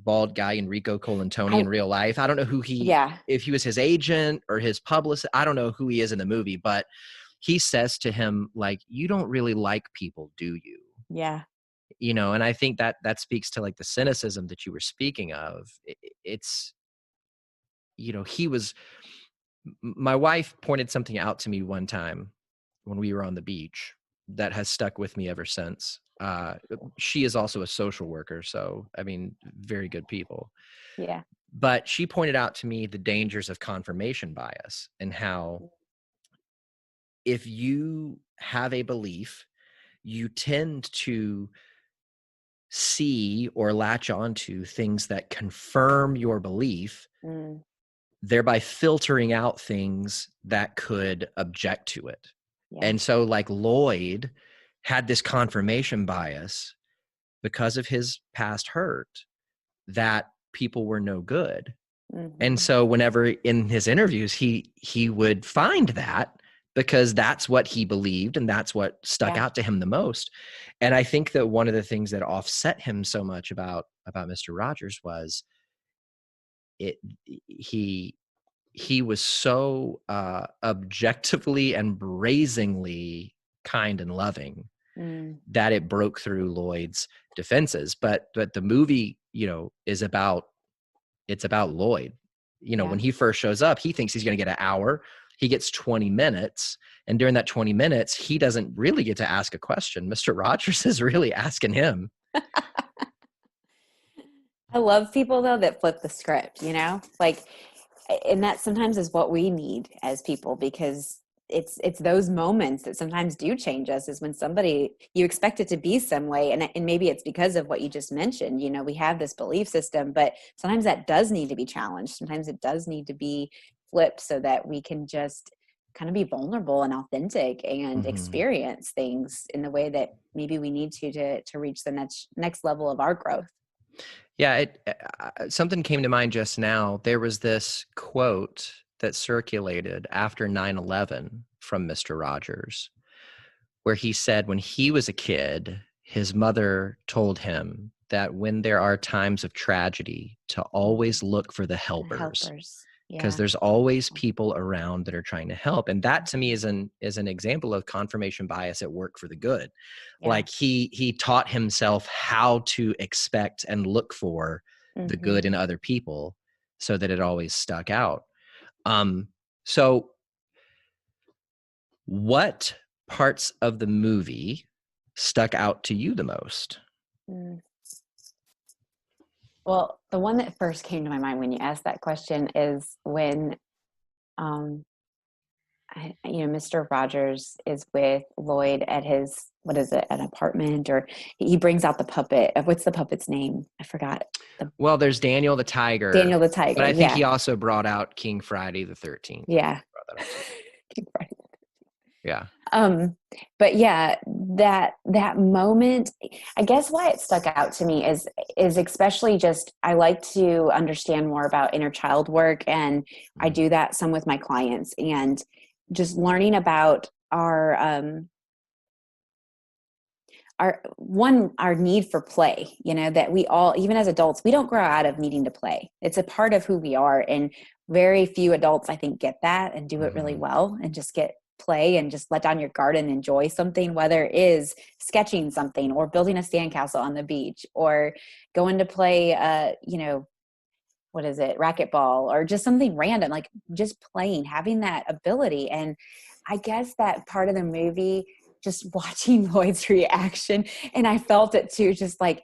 bald guy, Enrico Colantoni, in real life. I don't know who if he was his agent or his publicist. I don't know who he is in the movie, but he says to him, like, you don't really like people, do you? Yeah. You know, and I think that speaks to like the cynicism that you were speaking of. It's, you know, my wife pointed something out to me one time when we were on the beach that has stuck with me ever since. She is also a social worker. So, I mean, very good people. Yeah. But she pointed out to me the dangers of confirmation bias and how if you have a belief, you tend to see or latch onto things that confirm your belief, thereby filtering out things that could object to it. And so like Lloyd had this confirmation bias because of his past hurt that people were no good. And so whenever in his interviews, he would find that because that's what he believed and that's what stuck out to him the most. And I think that one of the things that offset him so much about Mr. Rogers was he was so objectively and brazenly kind and loving that it broke through Lloyd's defenses. But the movie, you know, it's about Lloyd. You know, when he first shows up, he thinks he's going to get an hour. He gets 20 minutes. And during that 20 minutes, he doesn't really get to ask a question. Mr. Rogers is really asking him. I love people though that flip the script, you know, like, and that sometimes is what we need as people, because it's those moments that sometimes do change us, is when somebody, you expect it to be some way. And maybe it's because of what you just mentioned, you know, we have this belief system, but sometimes that does need to be challenged. Sometimes it does need to be flipped so that we can just kind of be vulnerable and authentic and experience things in the way that maybe we need to reach the next level of our growth. Yeah, something came to mind just now. There was this quote that circulated after 9/11 from Mr. Rogers, where he said when he was a kid, his mother told him that when there are times of tragedy, to always look for the helpers. because Yeah. there's always people around that are trying to help. And that to me is an example of confirmation bias at work for the good. Yeah. Like he taught himself how to expect and look for the Mm-hmm. good in other people so that it always stuck out. So what parts of the movie stuck out to you the most? Mm. Well, the one that first came to my mind when you asked that question is when, um, Mr. Rogers is with Lloyd at his, what is it, an apartment, or he brings out the puppet. What's the puppet's name? I forgot. Well, there's Daniel the Tiger, Daniel the but Tiger. I think Yeah. he also brought out King Friday the 13th. Yeah. Brought that out too. Right. Yeah. Um, but yeah, that moment, I guess why it stuck out to me is especially just I like to understand more about inner child work, and I do that some with my clients, and just learning about our need for play, that we all, even as adults, we don't grow out of needing to play. It's a part of who we are, and very few adults, I think, get that and do it really well, and just get play and just let down your guard and enjoy something, whether it is sketching something or building a sandcastle on the beach or going to play what is it, racquetball, or just something random, like just playing, having that ability. And I guess that part of the movie, just watching Lloyd's reaction, and I felt it too, just like,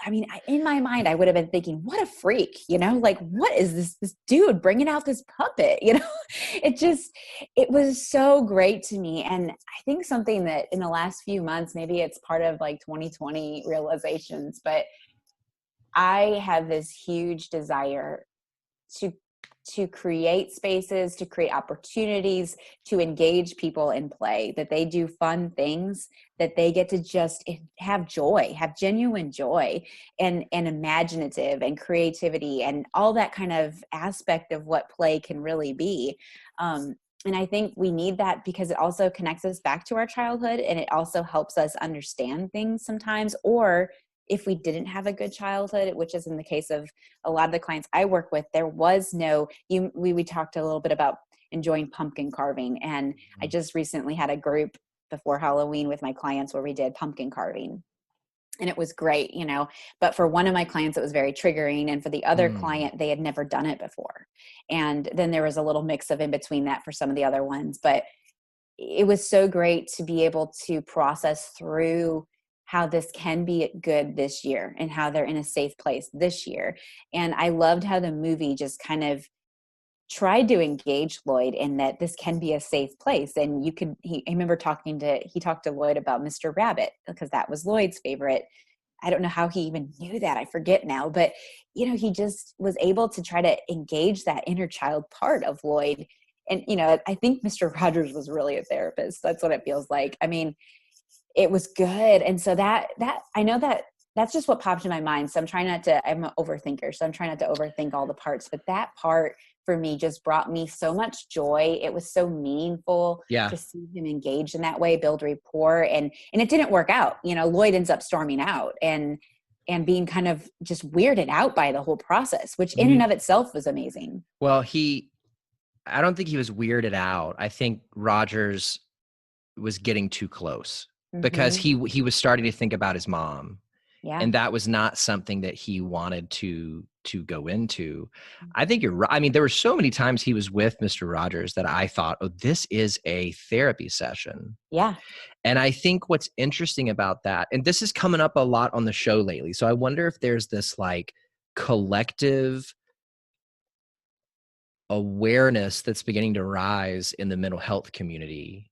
in my mind, I would have been thinking, what a freak, like, what is this dude bringing out this puppet, it was so great to me. And I think something that in the last few months, maybe it's part of like 2020 realizations, but I have this huge desire to create spaces, to create opportunities, to engage people in play, that they do fun things, that they get to just have joy, have genuine joy, and imaginative and creativity and all that kind of aspect of what play can really be. And I think we need that because it also connects us back to our childhood, and it also helps us understand things sometimes. Or if we didn't have a good childhood, which is in the case of a lot of the clients I work with, there was no, we talked a little bit about enjoying pumpkin carving. And I just recently had a group before Halloween with my clients where we did pumpkin carving. And it was great, but for one of my clients, it was very triggering. And for the other client, they had never done it before. And then there was a little mix of in between that for some of the other ones. But it was so great to be able to process through how this can be good this year and how they're in a safe place this year. And I loved how the movie just kind of tried to engage Lloyd in that this can be a safe place. And I remember he talked to Lloyd about Mr. Rabbit because that was Lloyd's favorite. I don't know how he even knew that. I forget now, but he just was able to try to engage that inner child part of Lloyd. And, I think Mr. Rogers was really a therapist. That's what it feels like. It was good. And so that I know that's just what popped in my mind. So I'm an overthinker. So I'm trying not to overthink all the parts, but that part for me just brought me so much joy. It was so meaningful Yeah. to see him engage in that way, build rapport. And it didn't work out. Lloyd ends up storming out and being kind of just weirded out by the whole process, which in and of itself was amazing. Well, I don't think he was weirded out. I think Rogers was getting too close because he was starting to think about his mom. Yeah. And that was not something that he wanted to go into. I think you're right. There were so many times he was with Mr. Rogers that I thought, oh, this is a therapy session. Yeah. And I think what's interesting about that, and this is coming up a lot on the show lately. So I wonder if there's this like collective awareness that's beginning to rise in the mental health community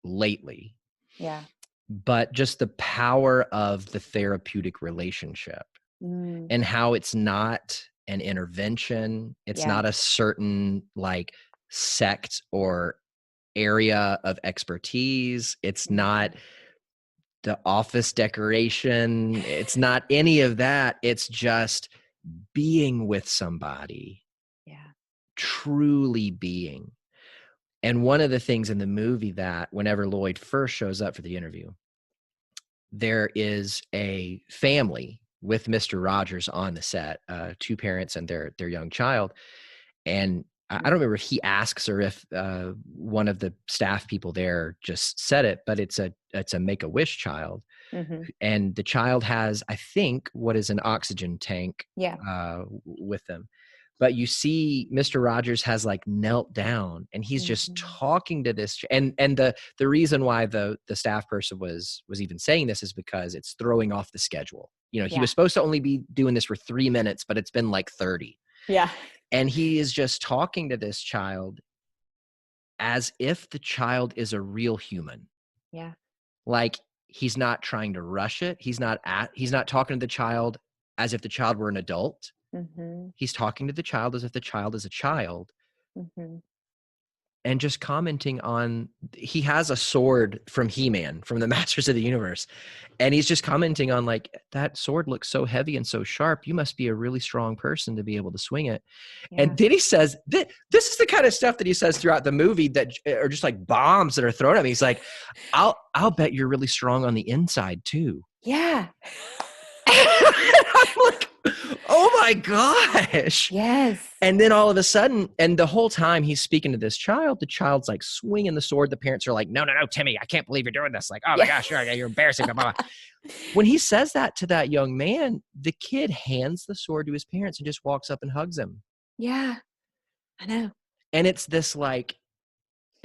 lately. Yeah. But just the power of the therapeutic relationship and how it's not an intervention. It's not a certain like sect or area of expertise. It's not the office decoration. It's not any of that. It's just being with somebody. Yeah. Truly being. And one of the things in the movie that whenever Lloyd first shows up for the interview, there is a family with Mr. Rogers on the set, two parents and their young child. And I don't remember if he asks or if one of the staff people there just said it, but it's a Make-A-Wish child. Mm-hmm. And the child has, I think, what is an oxygen tank Yeah. with them. But you see Mr. Rogers has like knelt down and he's just Mm-hmm. talking to this. And the reason why the staff person was even saying this is because it's throwing off the schedule. You know, he Yeah. was supposed to only be doing this for 3 minutes, but it's been like 30. Yeah. And he is just talking to this child as if the child is a real human. Yeah. Like, he's not trying to rush it. He's not talking to the child as if the child were an adult. Mm-hmm. He's talking to the child as if the child is a child. Mm-hmm. And just commenting on, he has a sword from He-Man, from the Masters of the Universe. And he's just commenting on like, that sword looks so heavy and so sharp. You must be a really strong person to be able to swing it. Yeah. And then he says, this is the kind of stuff that he says throughout the movie that are just like bombs that are thrown at me. He's like, I'll bet you're really strong on the inside too. Yeah. I'm like, oh my gosh. Yes. And then all of a sudden, and the whole time he's speaking to this child, the child's like swinging the sword. The parents are like, no, Timmy, I can't believe you're doing this. Like, oh my gosh, you're embarrassing. Blah, blah, blah. When he says that to that young man, the kid hands the sword to his parents and just walks up and hugs him. Yeah. I know. And it's this like,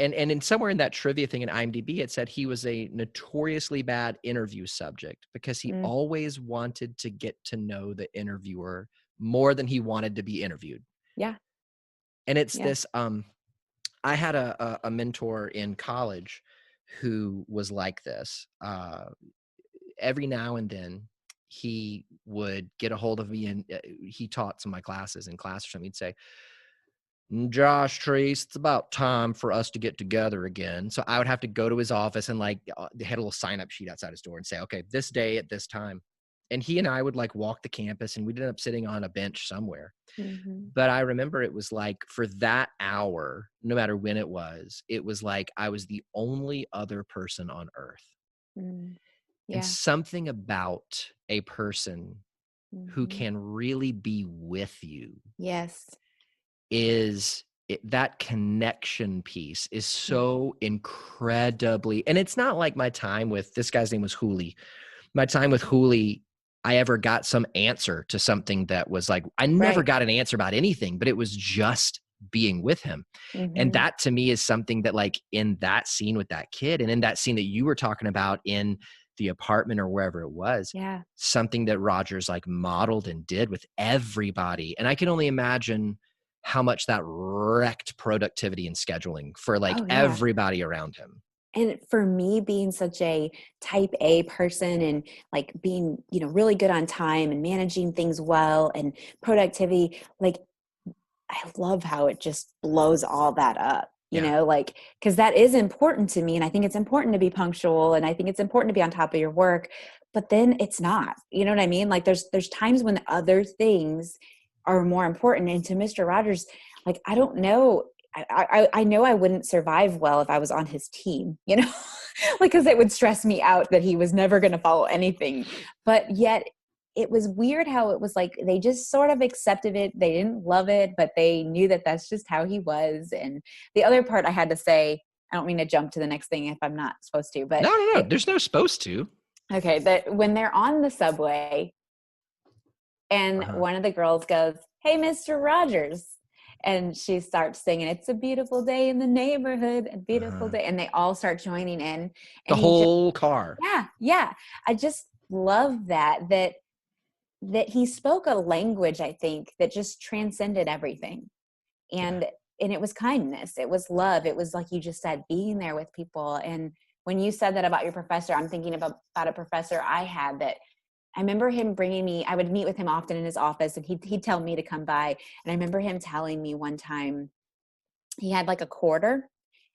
and in somewhere in that trivia thing in IMDb, it said he was a notoriously bad interview subject because he always wanted to get to know the interviewer more than he wanted to be interviewed. Yeah. And it's this, I had a mentor in college who was like this. Every now and then he would get a hold of me, and he taught some of my classes in class or something. He'd say, Josh Treese, it's about time for us to get together again. So I would have to go to his office and like they had a little sign-up sheet outside his door and say, okay, this day at this time. And he and I would like walk the campus and we'd end up sitting on a bench somewhere. Mm-hmm. But I remember it was like for that hour, no matter when it was like I was the only other person on earth. Mm. Yeah. And something about a person who Mm-hmm. can really be with you Yes. is that connection piece is so incredibly, and it's not like my time with this guy's name was Hooli. My time with Hooli, I ever got some answer to something that was like, I never got an answer about anything, but it was just being with him. Mm-hmm. And that to me is something that like in that scene with that kid and in that scene that you were talking about in the apartment or wherever it was, something that Rogers like modeled and did with everybody. And I can only imagine how much that wrecked productivity and scheduling for like everybody around him. And for me being such a type A person and like being, really good on time and managing things well and productivity, like I love how it just blows all that up, you know, like, cause that is important to me. And I think it's important to be punctual and I think it's important to be on top of your work, but then it's not, you know what I mean? Like there's times when other things are more important. And to Mr. Rogers, like, I don't know, I know I wouldn't survive well if I was on his team, like, because it would stress me out that he was never going to follow anything. But yet it was weird how it was like they just sort of accepted it. They didn't love it, but they knew that that's just how he was. And the other part I had to say, I don't mean to jump to the next thing if I'm not supposed to, but no, there's no supposed to. Okay, that when they're on the subway and one of the girls goes, "Hey, Mr. Rogers." And she starts singing, "It's a beautiful day in the neighborhood, a beautiful day." And they all start joining in. And the whole car. Yeah. I just love that he spoke a language, I think, that just transcended everything. And it was kindness. It was love. It was like you just said, being there with people. And when you said that about your professor, I'm thinking about a professor I had that I remember him bringing me, I would meet with him often in his office and he'd tell me to come by. And I remember him telling me one time he had like a quarter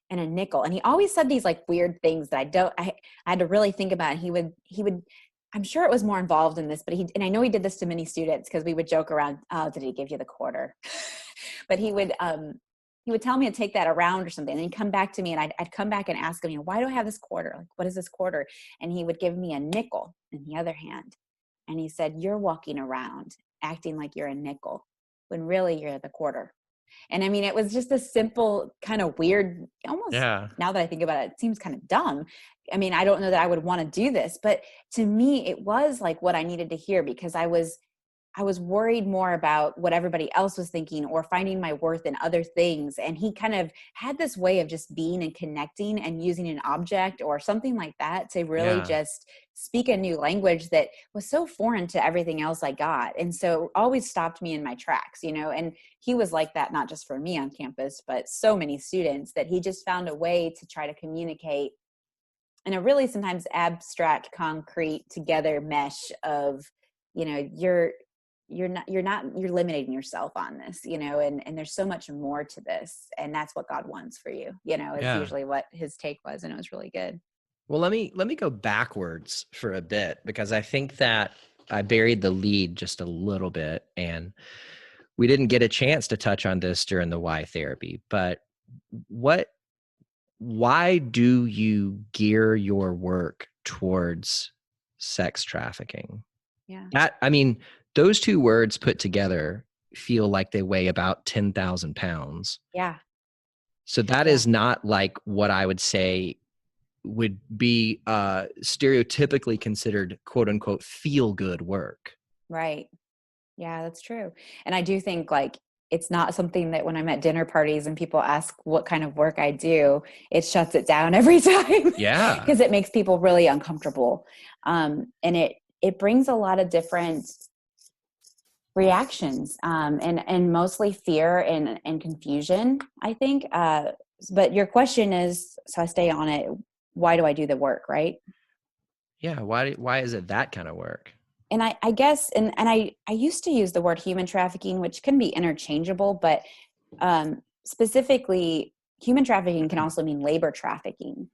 and a nickel. And he always said these like weird things that I had to really think about. He would, I'm sure it was more involved in this, but and I know he did this to many students because we would joke around, "Oh, did he give you the quarter?" But he would tell me to take that around or something. And he'd come back to me and I'd come back and ask him, "Why do I have this quarter? Like, what is this quarter?" And he would give me a nickel in the other hand. And he said, "You're walking around acting like you're a nickel when really you're the quarter." And I mean, it was just a simple kind of weird, almost, Yeah. now that I think about it, it seems kind of dumb. I mean, I don't know that I would want to do this, but to me, it was like what I needed to hear, because I was worried more about what everybody else was thinking or finding my worth in other things. And he kind of had this way of just being and connecting and using an object or something like that to really Yeah. just speak a new language that was so foreign to everything else I got. And so it always stopped me in my tracks, you know, and he was like that, not just for me on campus, but so many students, that he just found a way to try to communicate in a really sometimes abstract, concrete, together mesh of, you know, you're limiting yourself on this, you know, and there's so much more to this, and that's what God wants for you, you know, is Yeah. usually what his take was. And it was really good. Well, let me go backwards for a bit, because I think that I buried the lead just a little bit, and we didn't get a chance to touch on this during the why therapy. But what why do you gear your work towards sex trafficking? Yeah. That, I mean, those two words put together feel like they weigh about 10,000 pounds. Yeah. So that Yeah. is not like what I would say would be stereotypically considered quote unquote feel good work. Right. Yeah, that's true. And I do think, like, it's not something that when I'm at dinner parties and people ask what kind of work I do, it shuts it down every time Yeah. because it makes people really uncomfortable. And it brings a lot of different reactions, and mostly fear and confusion, I think. But your question is, so I stay on it. Why do I do the work, right? Yeah. Why is it that kind of work? And I guess, and I used to use the word human trafficking, which can be interchangeable, but specifically, human trafficking can also mean labor trafficking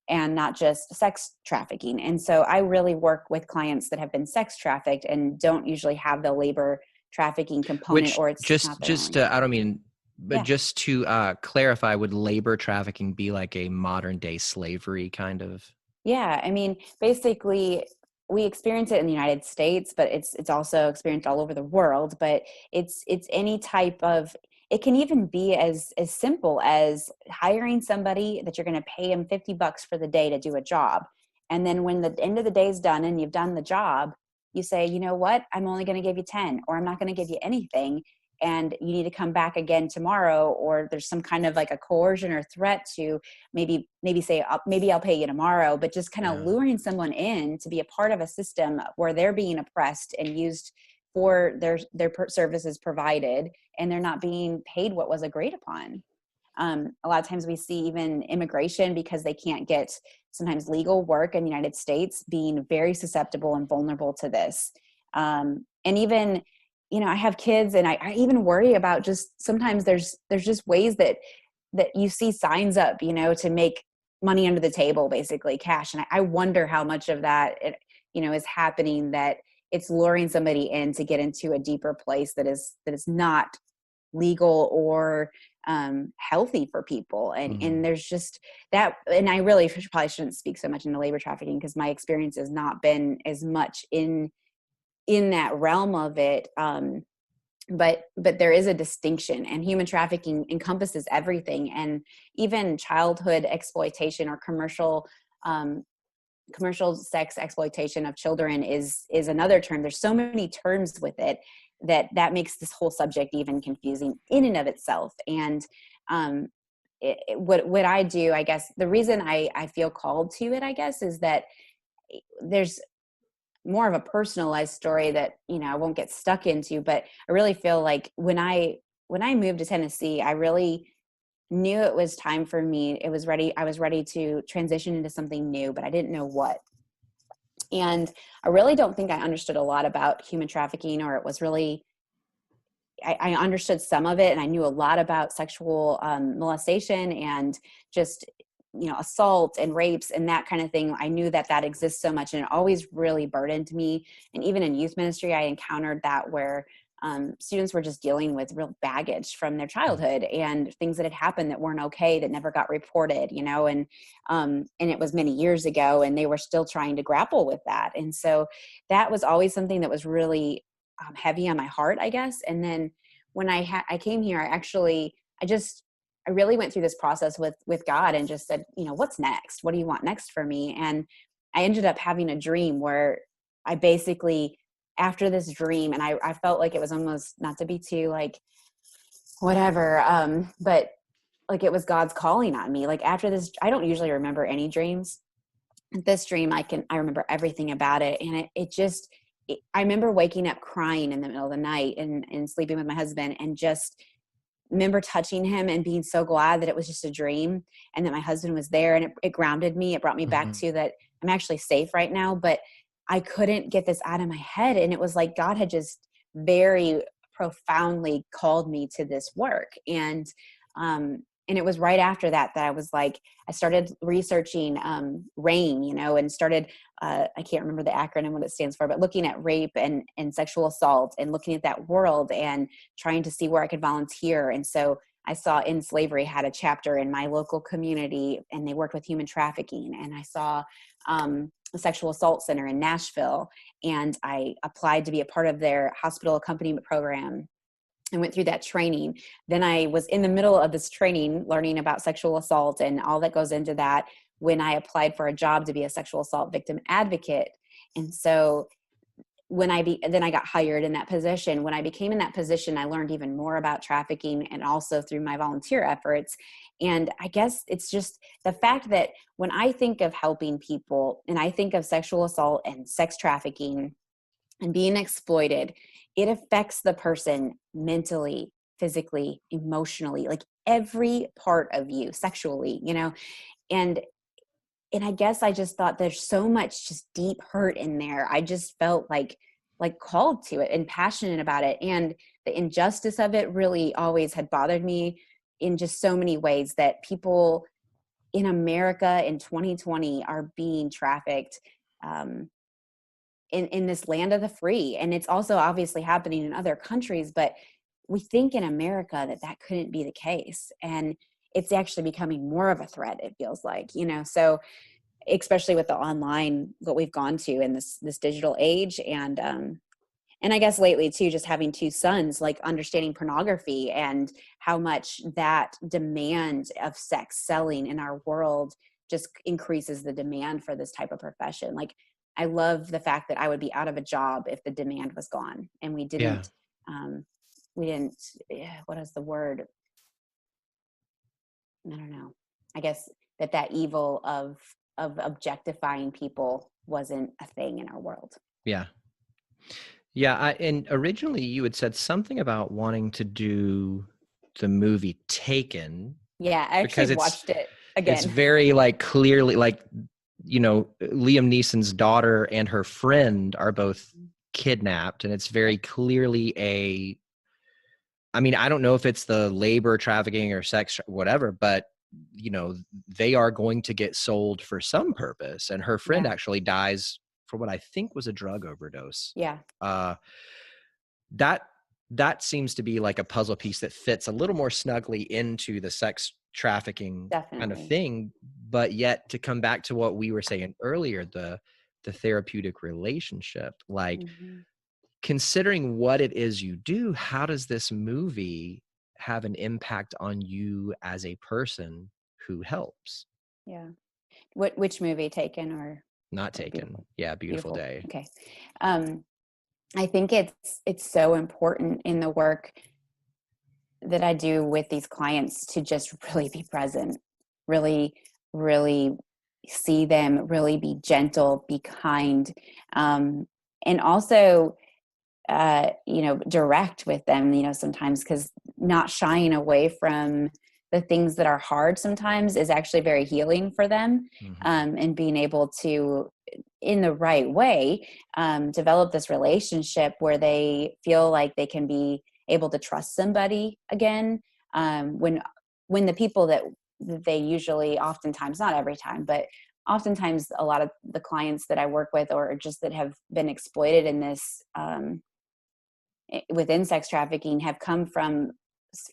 and not just sex trafficking. And so I really work with clients that have been sex trafficked and don't usually have the labor trafficking component, Which or it's not their just only. I don't mean, but Yeah. just to clarify, would labor trafficking be like a modern day slavery kind of? Yeah, I mean, basically, we experience it in the United States, but it's also experienced all over the world. But it's any type of. It can even be as simple as hiring somebody that you're going to pay them $50 for the day to do a job, and then when the end of the day is done and you've done the job, you say, you know what, I'm only going to give you 10, or I'm not going to give you anything, and you need to come back again tomorrow, or there's some kind of like a coercion or threat to maybe say, maybe I'll pay you tomorrow, but just kind of Yeah. luring someone in to be a part of a system where they're being oppressed and used for their services provided, and they're not being paid what was agreed upon. A lot of times we see even immigration, because they can't get sometimes legal work in the United States, being very susceptible and vulnerable to this. And even, you know, I have kids, and I even worry about, just sometimes there's just ways that you see signs up, you know, to make money under the table, basically cash. And I wonder how much of that, you know, is happening, that it's luring somebody in to get into a deeper place that is not legal or healthy for people. And there's just that. And I really probably shouldn't speak so much into labor trafficking, because my experience has not been as much in that realm of it. But there is a distinction, and human trafficking encompasses everything, and even childhood exploitation or commercial sex exploitation of children is another term. There's so many terms with it that makes this whole subject even confusing in and of itself. And what I do, I guess the reason I feel called to it, I guess, is that there's more of a personalized story that, you know, I won't get stuck into, but I really feel like when I moved to Tennessee, I really knew it was time for me. I was ready to transition into something new, but I didn't know what. And I really don't think I understood a lot about human trafficking, or it was really, I understood some of it, and I knew a lot about sexual molestation and just, you know, assault and rapes and that kind of thing. I knew that exists so much, and it always really burdened me. And even in youth ministry, I encountered that, where students were just dealing with real baggage from their childhood and things that had happened that weren't okay, that never got reported, you know, and it was many years ago, and they were still trying to grapple with that. And so that was always something that was really heavy on my heart, I guess. And then when I came here, I really went through this process with God and just said, what's next? What do you want next for me? And I ended up having a dream where I basically, after this dream, and I felt like it was almost, not to be too like whatever, but like it was God's calling on me. Like after this, I don't usually remember any dreams. This dream, I remember everything about it. And I remember waking up crying in the middle of the night and sleeping with my husband, and just remember touching him and being so glad that it was just a dream and that my husband was there, and it grounded me. It brought me back to that I'm actually safe right now, but I couldn't get this out of my head. And it was like God had just very profoundly called me to this work. And it was right after that I was like, I started researching RAIN, and started, I can't remember the acronym, what it stands for, but looking at rape and sexual assault and looking at that world and trying to see where I could volunteer. And so I saw In Slavery had a chapter in my local community, and they worked with human trafficking. And I saw a sexual assault center in Nashville, and I applied to be a part of their hospital accompaniment program. I went through that training. Then I was in the middle of this training learning about sexual assault and all that goes into that when I applied for a job to be a sexual assault victim advocate. And so then I got hired in that position. When I became in that position, I learned even more about trafficking, and also through my volunteer efforts. And I guess it's just the fact that when I think of helping people and I think of sexual assault and sex trafficking and being exploited, it affects the person mentally, physically, emotionally, like every part of you, sexually, and I guess I just thought there's so much just deep hurt in there. I just felt like called to it and passionate about it. And the injustice of it really always had bothered me in just so many ways, that people in America in 2020 are being trafficked in this land of the free. And it's also obviously happening in other countries, but we think in America that couldn't be the case. And it's actually becoming more of a threat, it feels like, so especially with the online, what we've gone to in this digital age. And I guess lately too, just having two sons, like understanding pornography and how much that demand of sex selling in our world just increases the demand for this type of profession. Like, I love the fact that I would be out of a job if the demand was gone, and we didn't, what is the word? I don't know. I guess that evil of objectifying people wasn't a thing in our world. Yeah. Yeah. And originally you had said something about wanting to do the movie Taken. Yeah. I actually watched it again. It's very clearly Liam Neeson's daughter and her friend are both kidnapped, and it's very clearly I don't know if it's the labor trafficking or sex, whatever, but they are going to get sold for some purpose. And her friend actually dies for what I think was a drug overdose. Yeah. That seems to be like a puzzle piece that fits a little more snugly into the sex trafficking kind of thing, but yet to come back to what we were saying earlier, the therapeutic relationship, considering what it is you do, how does this movie have an impact on you as a person who helps? Yeah. Which movie, Taken or Not Taken? Yeah, Beautiful Day. Okay. I think it's so important in the work that I do with these clients to just really be present, really, really see them, really be gentle, be kind, and also direct with them, sometimes, because not shying away from the things that are hard sometimes is actually very healing for them. And being able to, in the right way, develop this relationship where they feel like they can be able to trust somebody again, when the people that they usually, oftentimes, not every time, but oftentimes a lot of the clients that I work with, or just that have been exploited in this within sex trafficking, have come from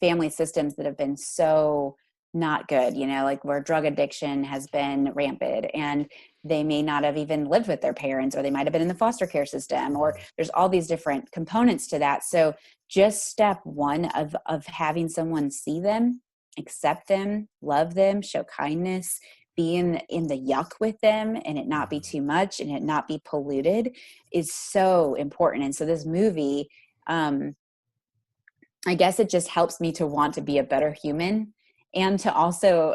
family systems that have been so not good, like where drug addiction has been rampant, and they may not have even lived with their parents, or they might have been in the foster care system, or there's all these different components to that. So just step one of having someone see them, accept them, love them, show kindness, be in the yuck with them, and it not be too much and it not be polluted is so important. And so this movie, I guess it just helps me to want to be a better human, and to also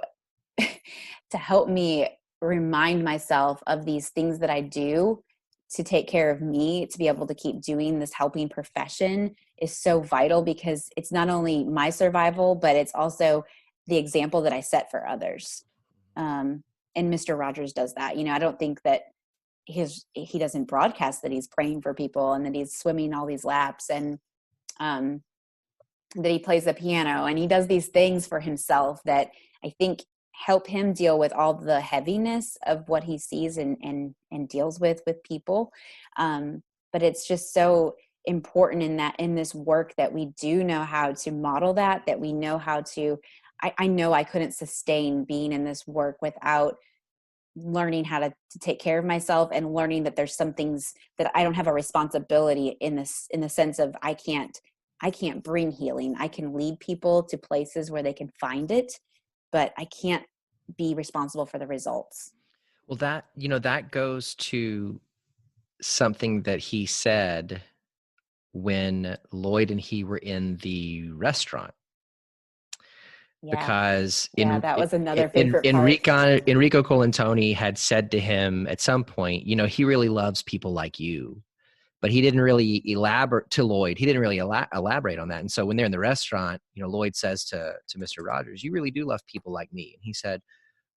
to help me remind myself of these things that I do to take care of me, to be able to keep doing this helping profession is so vital, because it's not only my survival, but it's also the example that I set for others. And Mr. Rogers does that. I don't think that he doesn't broadcast that he's praying for people and that he's swimming all these laps, and that he plays the piano, and he does these things for himself that I think help him deal with all the heaviness of what he sees and deals with people. But it's just so important in this work that we do know how to model that we know how to, I know I couldn't sustain being in this work without learning how to take care of myself, and learning that there's some things that I don't have a responsibility in the sense of I can't bring healing. I can lead people to places where they can find it, but I can't be responsible for the results. Well, that goes to something that he said when Lloyd and he were in the restaurant. Yeah. Because that was another favorite part. Enrico Colantoni had said to him at some point, he really loves people like you. But he didn't really elaborate to Lloyd. He didn't really elaborate on that. And so when they're in the restaurant, Lloyd says to Mr. Rogers, "You really do love people like me." And he said,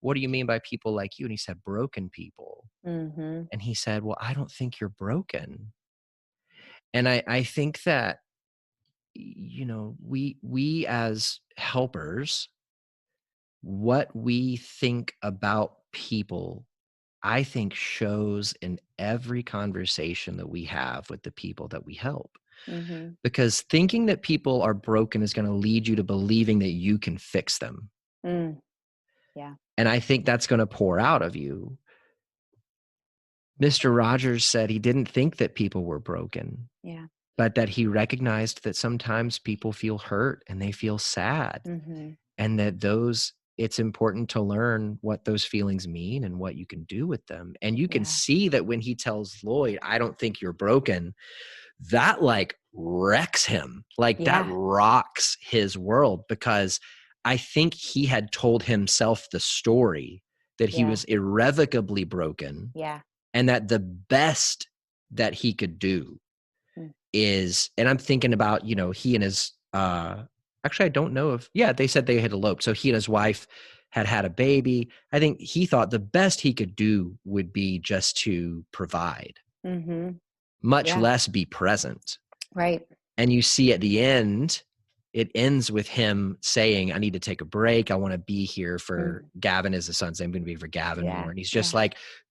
"What do you mean by people like you?" And he said, "Broken people." Mm-hmm. And he said, "Well, I don't think you're broken." And I think that, we as helpers, what we think about people, I think shows in every conversation that we have with the people that we help. Mm-hmm. Because thinking that people are broken is going to lead you to believing that you can fix them. Yeah. And I think that's going to pour out of you. Mr. Rogers said he didn't think that people were broken. Yeah. But that he recognized that sometimes people feel hurt and they feel sad. Mm-hmm. And that it's important to learn what those feelings mean and what you can do with them. And you can see that when he tells Lloyd, "I don't think you're broken," that wrecks him. That rocks his world, because I think he had told himself the story that he was irrevocably broken. Yeah. And that the best that he could do is, and I'm thinking about, he and his, actually, I don't know if, they said they had eloped. So he and his wife had a baby. I think he thought the best he could do would be just to provide, much less be present. Right. And you see at the end, it ends with him saying, "I need to take a break. I want to be here for Gavin," is the son's name. I'm going to be for Gavin more. And he's just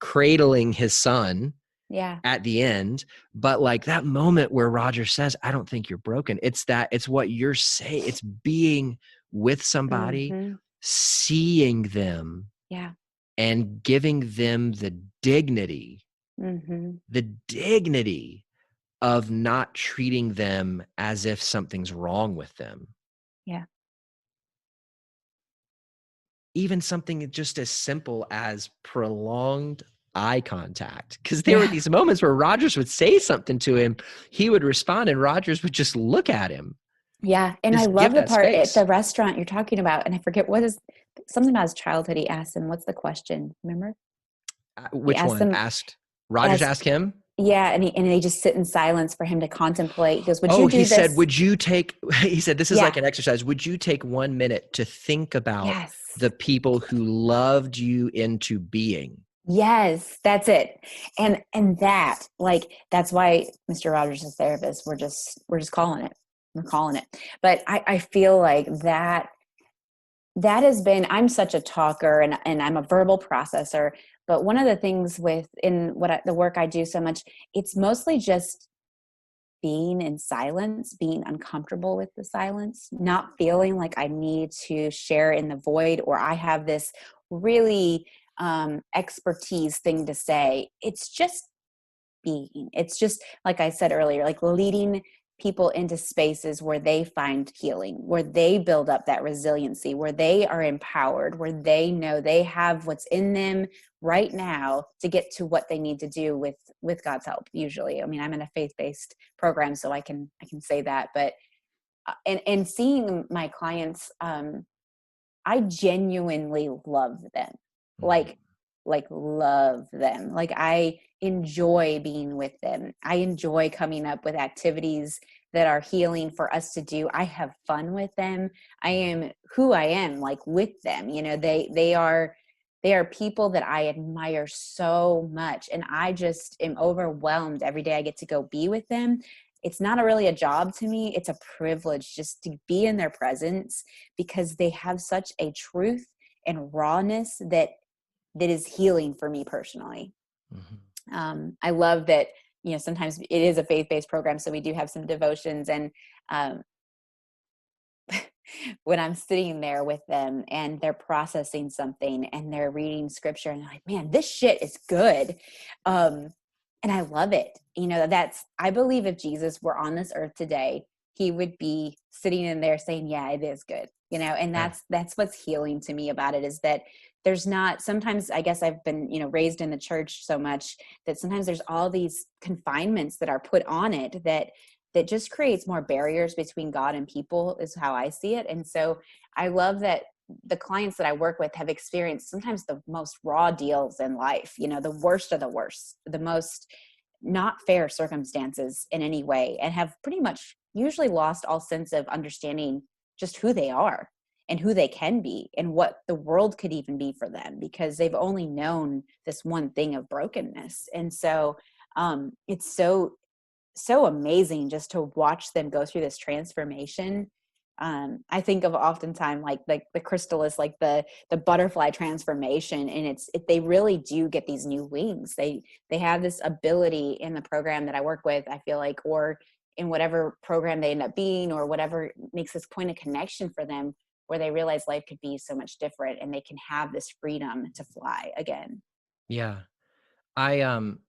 cradling his son. Yeah. At the end. But that moment where Roger says, "I don't think you're broken," it's what you're saying. It's being with somebody, seeing them, and giving them the dignity of not treating them as if something's wrong with them. Yeah. Even something just as simple as prolonged eye contact, because there were these moments where Rogers would say something to him, he would respond, and Rogers would just look at him. Yeah. And I love the part at the restaurant you're talking about, and I forget what is something about his childhood. He asked him, "What's the question?" Remember? Which one? Rogers asked him? Yeah, and they just sit in silence for him to contemplate. He goes, "Would you do he this?" said, he said, "This is like an exercise. Would you take 1 minute to think about the people who loved you into being?" Yes, that's it. And that, that's why Mr. Rogers is therapist. We're just calling it. We're calling it. But I feel like that has been, I'm such a talker, and I'm a verbal processor. But one of the things the work I do so much, it's mostly just being in silence, being uncomfortable with the silence, not feeling like I need to share in the void, or I have this really expertise thing to say. It's just being. It's just, like I said earlier, like leading people into spaces where they find healing, where they build up that resiliency, where they are empowered, where they know they have what's in them right now to get to what they need to do with God's help. Usually, I mean, I'm in a faith-based program, so I can say that. But and seeing my clients, I genuinely love them. Mhm. Like love them. Like I enjoy being with them. I enjoy coming up with activities that are healing for us to do. I have fun with them. I am who I am, like with them. You know, they are people that I admire so much, and I just am overwhelmed every day I get to go be with them. It's not really a job to me. It's a privilege just to be in their presence, because they have such a truth and rawness that is healing for me personally. Mhm. I love that, sometimes it is a faith-based program, so we do have some devotions. And um, when I'm sitting there with them and they're processing something and they're reading scripture and they're like, man, this shit is good. And I love it. I believe if Jesus were on this earth today, he would be sitting in there saying, yeah, it is good. And Yeah. that's what's healing to me about it, is that there's not, sometimes I guess I've been, raised in the church so much that sometimes there's all these confinements that are put on it that just creates more barriers between God and people, is how I see it. And so I love that the clients that I work with have experienced sometimes the most raw deals in life, the worst of the worst, the most not fair circumstances in any way, and have pretty much usually lost all sense of understanding just who they are and who they can be and what the world could even be for them, because they've only known this one thing of brokenness. And so it's so amazing just to watch them go through this transformation. I think of oftentimes like the chrysalis, like the butterfly transformation, and they really do get these new wings. They have this ability in the program that I work with, I feel like, or in whatever program they end up being, or whatever makes this point of connection for them, where they realize life could be so much different and they can have this freedom to fly again. Yeah. I I'm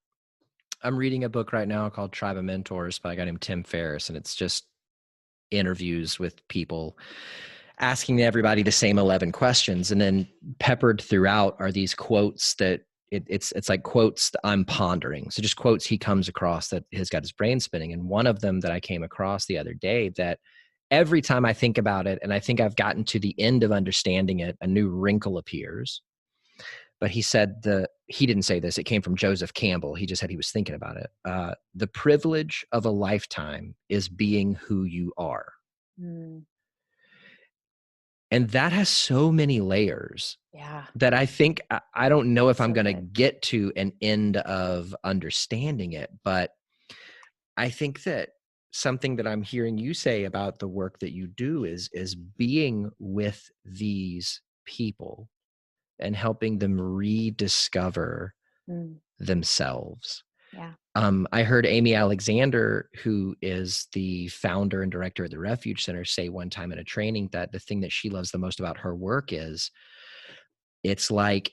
reading a book right now called Tribe of Mentors by a guy named Tim Ferriss, and it's just interviews with people asking everybody the same 11 questions, and then peppered throughout are these quotes that it's like quotes that I'm pondering. So just quotes he comes across that has got his brain spinning. And one of them that I came across the other day, that every time I think about it and I think I've gotten to the end of understanding it, a new wrinkle appears. But he said he didn't say this. It came from Joseph Campbell. He just said he was thinking about it. The privilege of a lifetime is being who you are. Mm, And that has so many layers yeah, that I think I don't know if I'm so going to good. get to an end of understanding it, but I think that something that I'm hearing you say about the work that you do is being with these people and helping them rediscover Mm, themselves. yeah. I heard Amy Alexander, who is the founder and director of the Refuge Center, say one time in a training that the thing that she loves the most about her work is it's like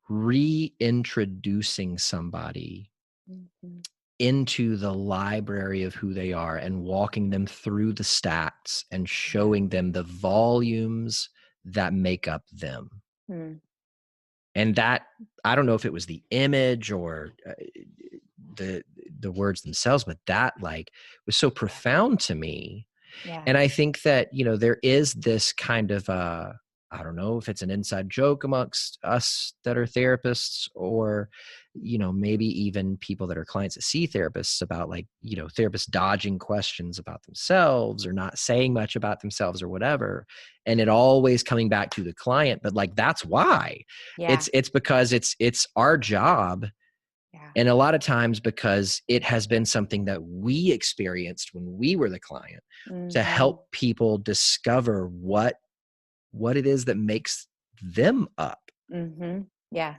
reintroducing somebody Mhm. into the library of who they are and walking them through the stats and Yeah. showing them the volumes that make up them. Mm, And that, I don't know if it was the image or the the words themselves, but that like was so yeah. profound to me. Yeah. And I think that, there is this kind of I don't know if it's an inside joke amongst us that are therapists, or, maybe even people that are clients that see therapists, about like, therapists dodging questions about themselves or not saying much about themselves or whatever. And it always coming back to the client. But like, that's why Yeah. it's because it's our job. Yeah. And a lot of times because it has been something that we experienced when we were the client, to Mhm. help people discover what it is that makes them up. Mhm. Yeah.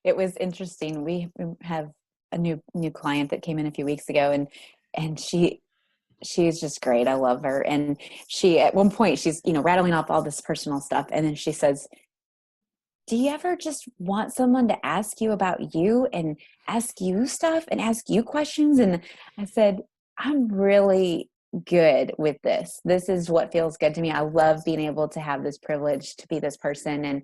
It was interesting. We have a new client that came in a few weeks ago, and And she's just great. I love her. And she, at one point, she's, rattling off all this personal stuff. And then she says, do you ever just want someone to ask you about you and ask you stuff and ask you questions? And I said, I'm really good with this. This is what feels good to me. I love being able to have this privilege to be this person.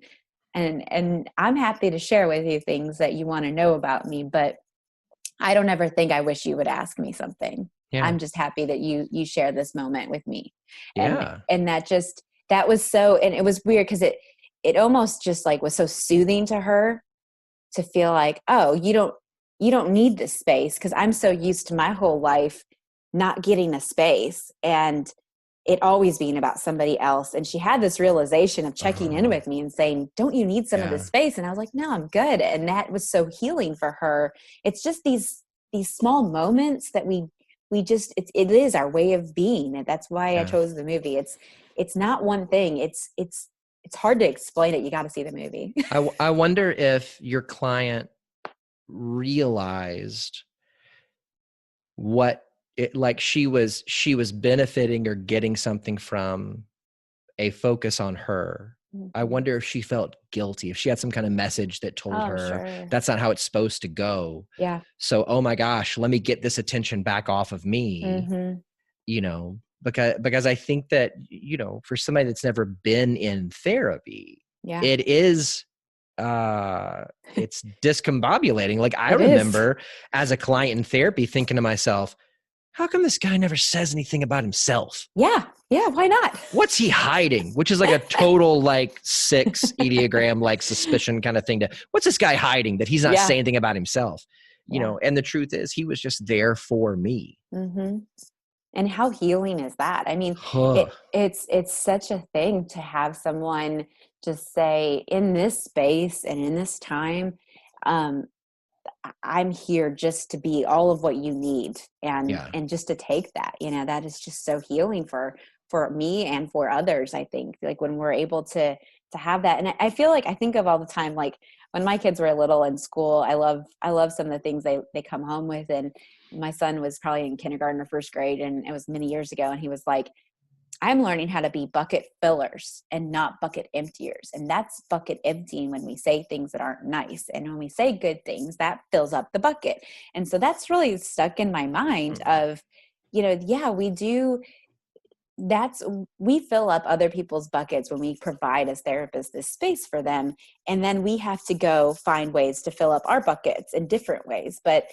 And I'm happy to share with you things that you want to know about me, but I don't ever think I wish you would ask me something. Yeah. I'm just happy that you share this moment with me. Yeah. And that was so, and it was weird because it almost just like was so soothing to her to feel like, oh, you don't need this space, because I'm so used to my whole life not getting a space and it always being about somebody else. And she had this realization of checking in with me and saying, don't you need some of this space? And I was like, no, I'm good. And that was so healing for her. It's just these small moments that we just, it is our way of being. And that's why I chose the movie. It's not one thing. It's hard to explain it. You got to see the movie. I wonder if your client realized what it, like she was benefiting or getting something from a focus on her. I wonder if she felt guilty, if she had some kind of message that told her that's not how it's supposed to go. Yeah. So, oh my gosh, let me get this attention back off of me, because I think that, for somebody that's never been in therapy, it is, it's discombobulating. Like I remember as a client in therapy thinking to myself, how come this guy never says anything about himself? Yeah. Yeah. Why not? What's he hiding? Which is like a total like 6 Enneagram, like suspicion kind of thing. What's this guy hiding that he's not saying anything about himself? And the truth is he was just there for me. Mm-hmm. And how healing is that? I mean, it's such a thing to have someone just say, in this space and in this time, I'm here just to be all of what you need, and just to take that, that is just so healing for me and for others. I think like when we're able to have that, and I feel like I think of all the time, like when my kids were little in school, I love some of the things they come home with. And my son was probably in kindergarten or first grade, and it was many years ago. And he was like, I'm learning how to be bucket fillers and not bucket emptiers. And that's bucket emptying when we say things that aren't nice. And when we say good things, that fills up the bucket. And so that's really stuck in my mind of, we do. We fill up other people's buckets when we provide as therapists this space for them. And then we have to go find ways to fill up our buckets in different ways. But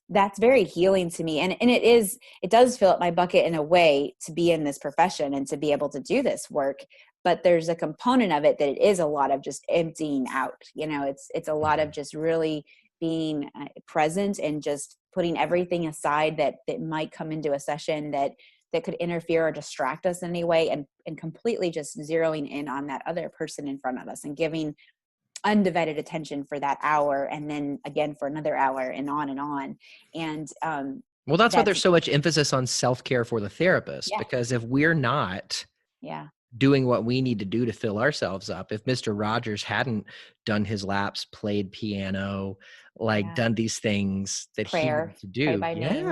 that's very healing to me. And it does fill up my bucket in a way to be in this profession and to be able to do this work. But there's a component of it that it is a lot of just emptying out. It's a lot of just really being present and just putting everything aside that might come into a session that could interfere or distract us in any way, and completely just zeroing in on that other person in front of us and giving undivided attention for that hour, and then again for another hour, and on and on. And well, that's why there's so much emphasis on self-care for the therapist, because if we're not doing what we need to do to fill ourselves up, if Mr. Rogers hadn't done his laps, played piano, done these things that he needed to do. Pray by name.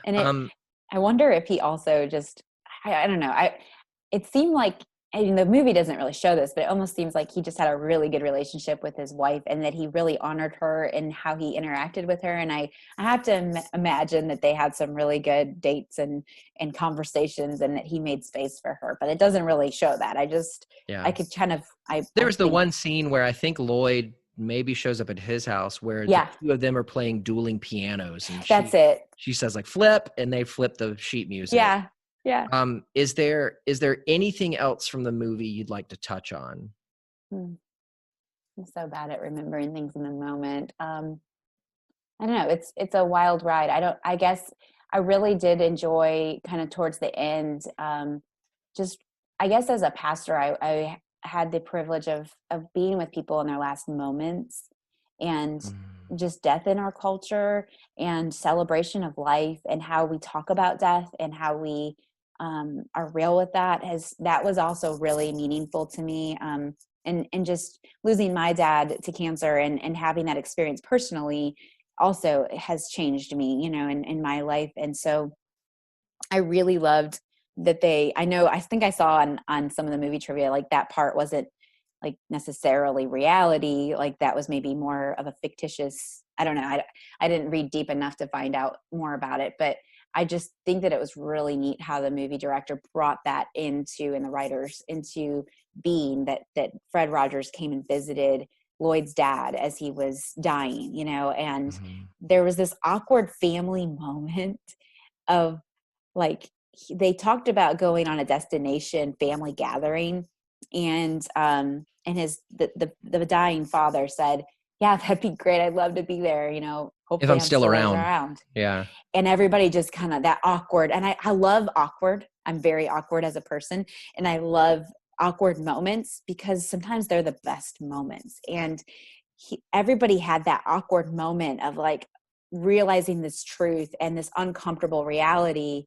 And I wonder if he also just, I don't know. It seemed like, the movie doesn't really show this, but it almost seems like he just had a really good relationship with his wife, and that he really honored her and how he interacted with her. And I have to imagine that they had some really good dates and conversations, and that he made space for her, but it doesn't really show that. I could kind of, there was the one scene where I think Lloyd maybe shows up at his house where the two of them are playing dueling pianos, and that's it. She says like flip, and they flip the sheet music. Yeah. Is there anything else from the movie you'd like to touch on? I'm so bad at remembering things in the moment. I don't know. It's a wild ride. I guess I really did enjoy kind of towards the end. Just, I guess as a pastor, I had the privilege of being with people in their last moments, and just death in our culture, and celebration of life, and how we talk about death, and how we are real with that. That was also really meaningful to me. And just losing my dad to cancer, and having that experience personally also has changed me, in my life. And so I really loved that I think I saw on some of the movie trivia, like that part wasn't like necessarily reality. Like that was maybe more of a fictitious, I don't know. I didn't read deep enough to find out more about it, but I just think that it was really neat how the movie director brought that into, and the writers into being, that Fred Rogers came and visited Lloyd's dad as he was dying, and Mm-hmm. there was this awkward family moment of, like, they talked about going on a destination family gathering, and the dying father said, yeah, that'd be great, I'd love to be there, If hopefully I'm I'm still still around. around. Yeah. And everybody just kind of, that awkward, and I love awkward, I'm very awkward as a person, and I love awkward moments because sometimes they're the best moments. And everybody had that awkward moment of like realizing this truth and this uncomfortable reality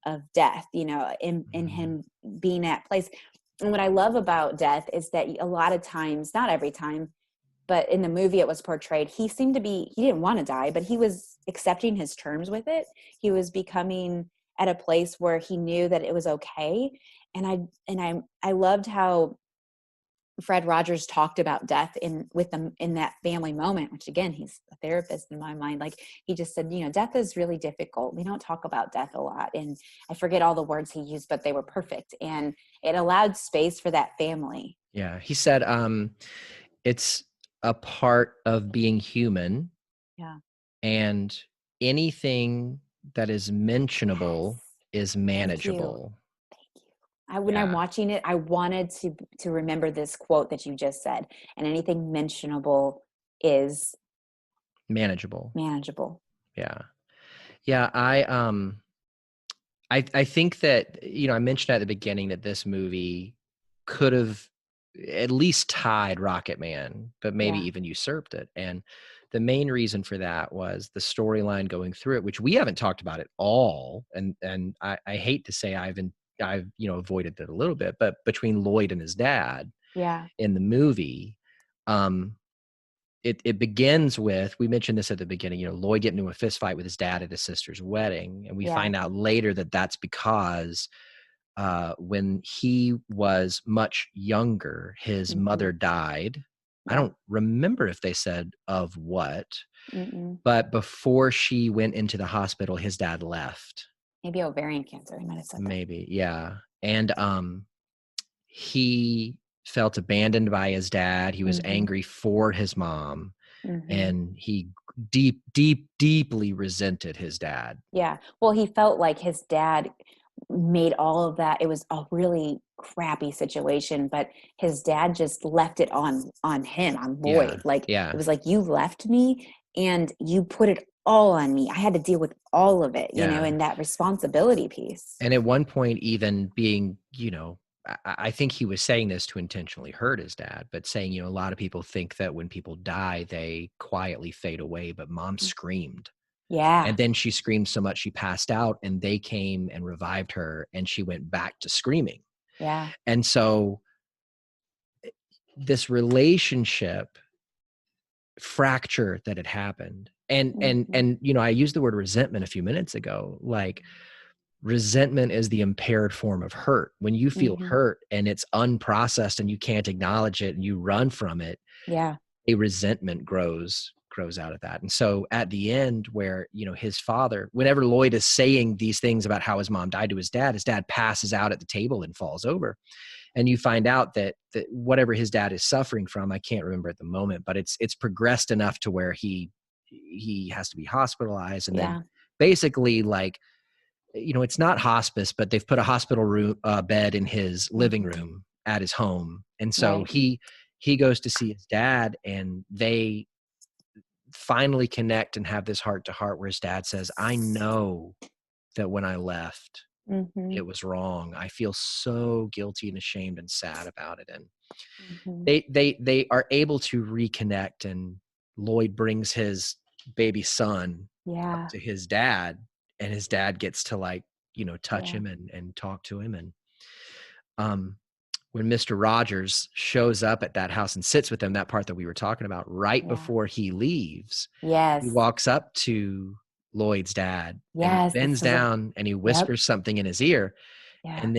of death, in Mm-hmm. him being at place. And what I love about death is that a lot of times, not every time, but in the movie it was portrayed, he didn't want to die, but he was accepting his terms with it. He was becoming at a place where he knew that it was okay. And I loved how Fred Rogers talked about death with them in that family moment, which again, he's a therapist in my mind. Like, he just said, death is really difficult. We don't talk about death a lot. And I forget all the words he used, but they were perfect. And it allowed space for that family. Yeah. He said, it's a part of being human, Yeah. and anything that is mentionable Yes. is Thank you. manageable. Thank you. When I'm Yeah. watching it, I wanted to remember this quote that you just said. And anything mentionable is Manageable. manageable. Yeah. Yeah. I think that, I mentioned at the beginning that this movie could have at least tied Rocket Man, but maybe Yeah. even usurped it. And the main reason for that was the storyline going through it, which we haven't talked about at all. And I hate to say I've avoided it a little bit, but between Lloyd and his dad Yeah. in the movie, um, it begins with, we mentioned this at the beginning, Lloyd getting into a fist fight with his dad at his sister's wedding. And we Yeah. find out later that that's because when he was much younger, his Mm-hmm. mother died. I Yeah. don't remember if they said of what, Mm-mm. but before she went into the hospital, his dad left. Maybe ovarian cancer. He might have said that. Maybe, yeah. And he felt abandoned by his dad. He was Mm-hmm. angry for his mom, Mm-hmm. and he deeply resented his dad. Yeah. Well, he felt like his dad made all of that. It was a really crappy situation, but his dad just left it on him, on Yeah, Lloyd. Like, it yeah, was like, you left me and you put it all on me. I had to deal with all of it, yeah. in that responsibility piece. And at one point, even being, I think he was saying this to intentionally hurt his dad, but saying, a lot of people think that when people die, they quietly fade away, but mom screamed. Yeah. And then she screamed so much she passed out, and they came and revived her, and she went back to screaming. Yeah. And so this relationship fracture that had happened, Mm-hmm. and I used the word resentment a few minutes ago. Like, resentment is the impaired form of hurt. When you feel Mm-hmm. hurt and it's unprocessed and you can't acknowledge it and you run from it, Yeah. a resentment grows out of that. And so at the end, where his father, whenever Lloyd is saying these things about how his mom died to his dad passes out at the table and falls over. And you find out that whatever his dad is suffering from, I can't remember at the moment, but it's progressed enough to where he has to be hospitalized. And then Yeah. basically, like, it's not hospice, but they've put a hospital room bed in his living Mm-hmm. room at his home. And so Right. he goes to see his dad, and they finally connect and have this heart to heart where his dad says, I know that when I left, Mm-hmm. it was wrong. I feel so guilty and ashamed and sad about it. And Mm-hmm. they are able to reconnect, and Lloyd brings his baby son up Yeah. to his dad, and his dad gets to, like, touch Yeah. him and talk to him. And um when Mr. Rogers shows up at that house and sits with him, that part that we were talking about, right Yeah. before he leaves, he Yes. walks up to Lloyd's dad and he Yes. bends down and he Yep. whispers something in his ear. Yeah. And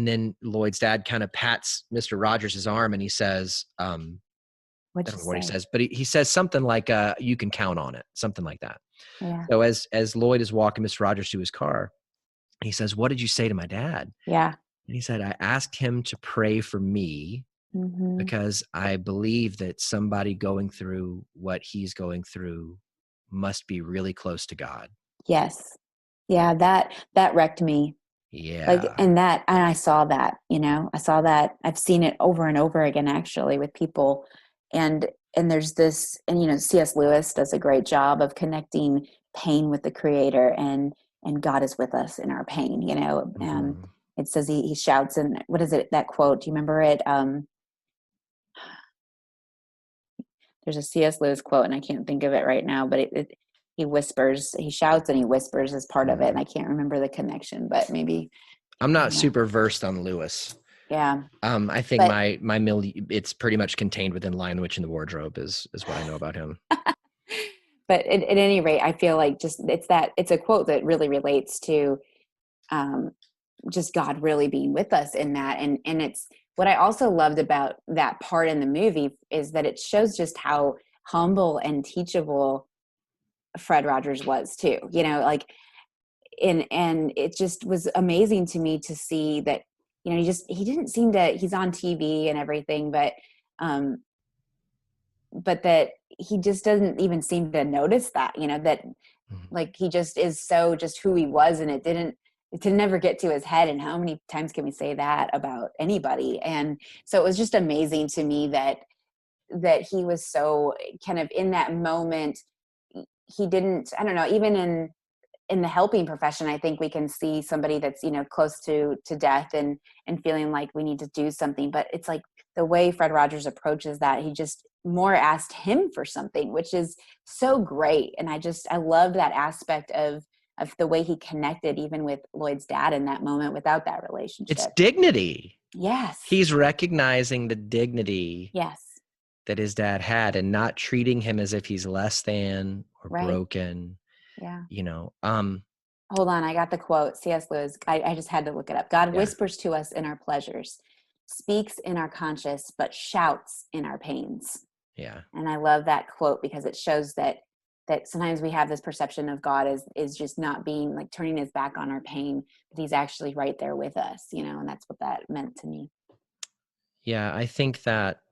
then Lloyd's dad kind of pats Mr. Rogers' arm and he says, I What'd don't you know what he say? says, but he says something like, you can count on it, something like that. Yeah. So as Lloyd is walking Mr. Rogers to his car, he says, "What did you say to my dad?" Yeah. And he said, "I asked him to pray for me Mm-hmm. because I believe that somebody going through what he's going through must be really close to God." Yes. Yeah. That wrecked me. Like, Yeah. and I saw that, I saw that. I've seen it over and over again, actually, with people. And there's this, and, C.S. Lewis does a great job of connecting pain with the creator, and God is with us in our pain, and Mhm. it says he shouts, and what is it, that quote? Do you remember it? There's a C.S. Lewis quote, and I can't think of it right now, but he shouts and he whispers as part of it. And Mhm. I can't remember the connection, but maybe, I'm I not don't know. super versed on Lewis. Yeah. I think But it's pretty much contained within Lion, the Witch, and the Wardrobe is what I know about him. but at any rate, I feel like just it's a quote that really relates to um, just God really being with us in that. And it's what I also loved about that part in the movie is that it shows just how humble and teachable Fred Rogers was too, like, and it just was amazing to me to see that, he didn't seem to, he's on TV and everything, um, but that he just doesn't even seem to notice that, that Mhm. like he just is so just who he was, and it did never get to his head. And how many times can we say that about anybody? And so it was just amazing to me that he was so kind of in that moment. He didn't, I don't know, even in the helping profession, I think we can see somebody that's, close to death, and feeling like we need to do something. But it's like the way Fred Rogers approaches that, he just more asked him for something, which is so great. And I love that aspect of the way he connected even with Lloyd's dad in that moment without that It's relationship. dignity. Yes. He's recognizing the dignity Yes. that his dad had and not treating him as if he's less than or Right. broken, Yeah. you know. Hold on, I got the quote. C.S. Lewis. I just had to look it up. God Yeah. whispers to us in our pleasures, speaks in our conscience, but shouts in our pains. Yeah. And I love that quote because it shows that sometimes we have this perception of God is just not being, like, turning his back on our pain, but he's actually right there with us, and that's what that meant to me. Yeah, I think that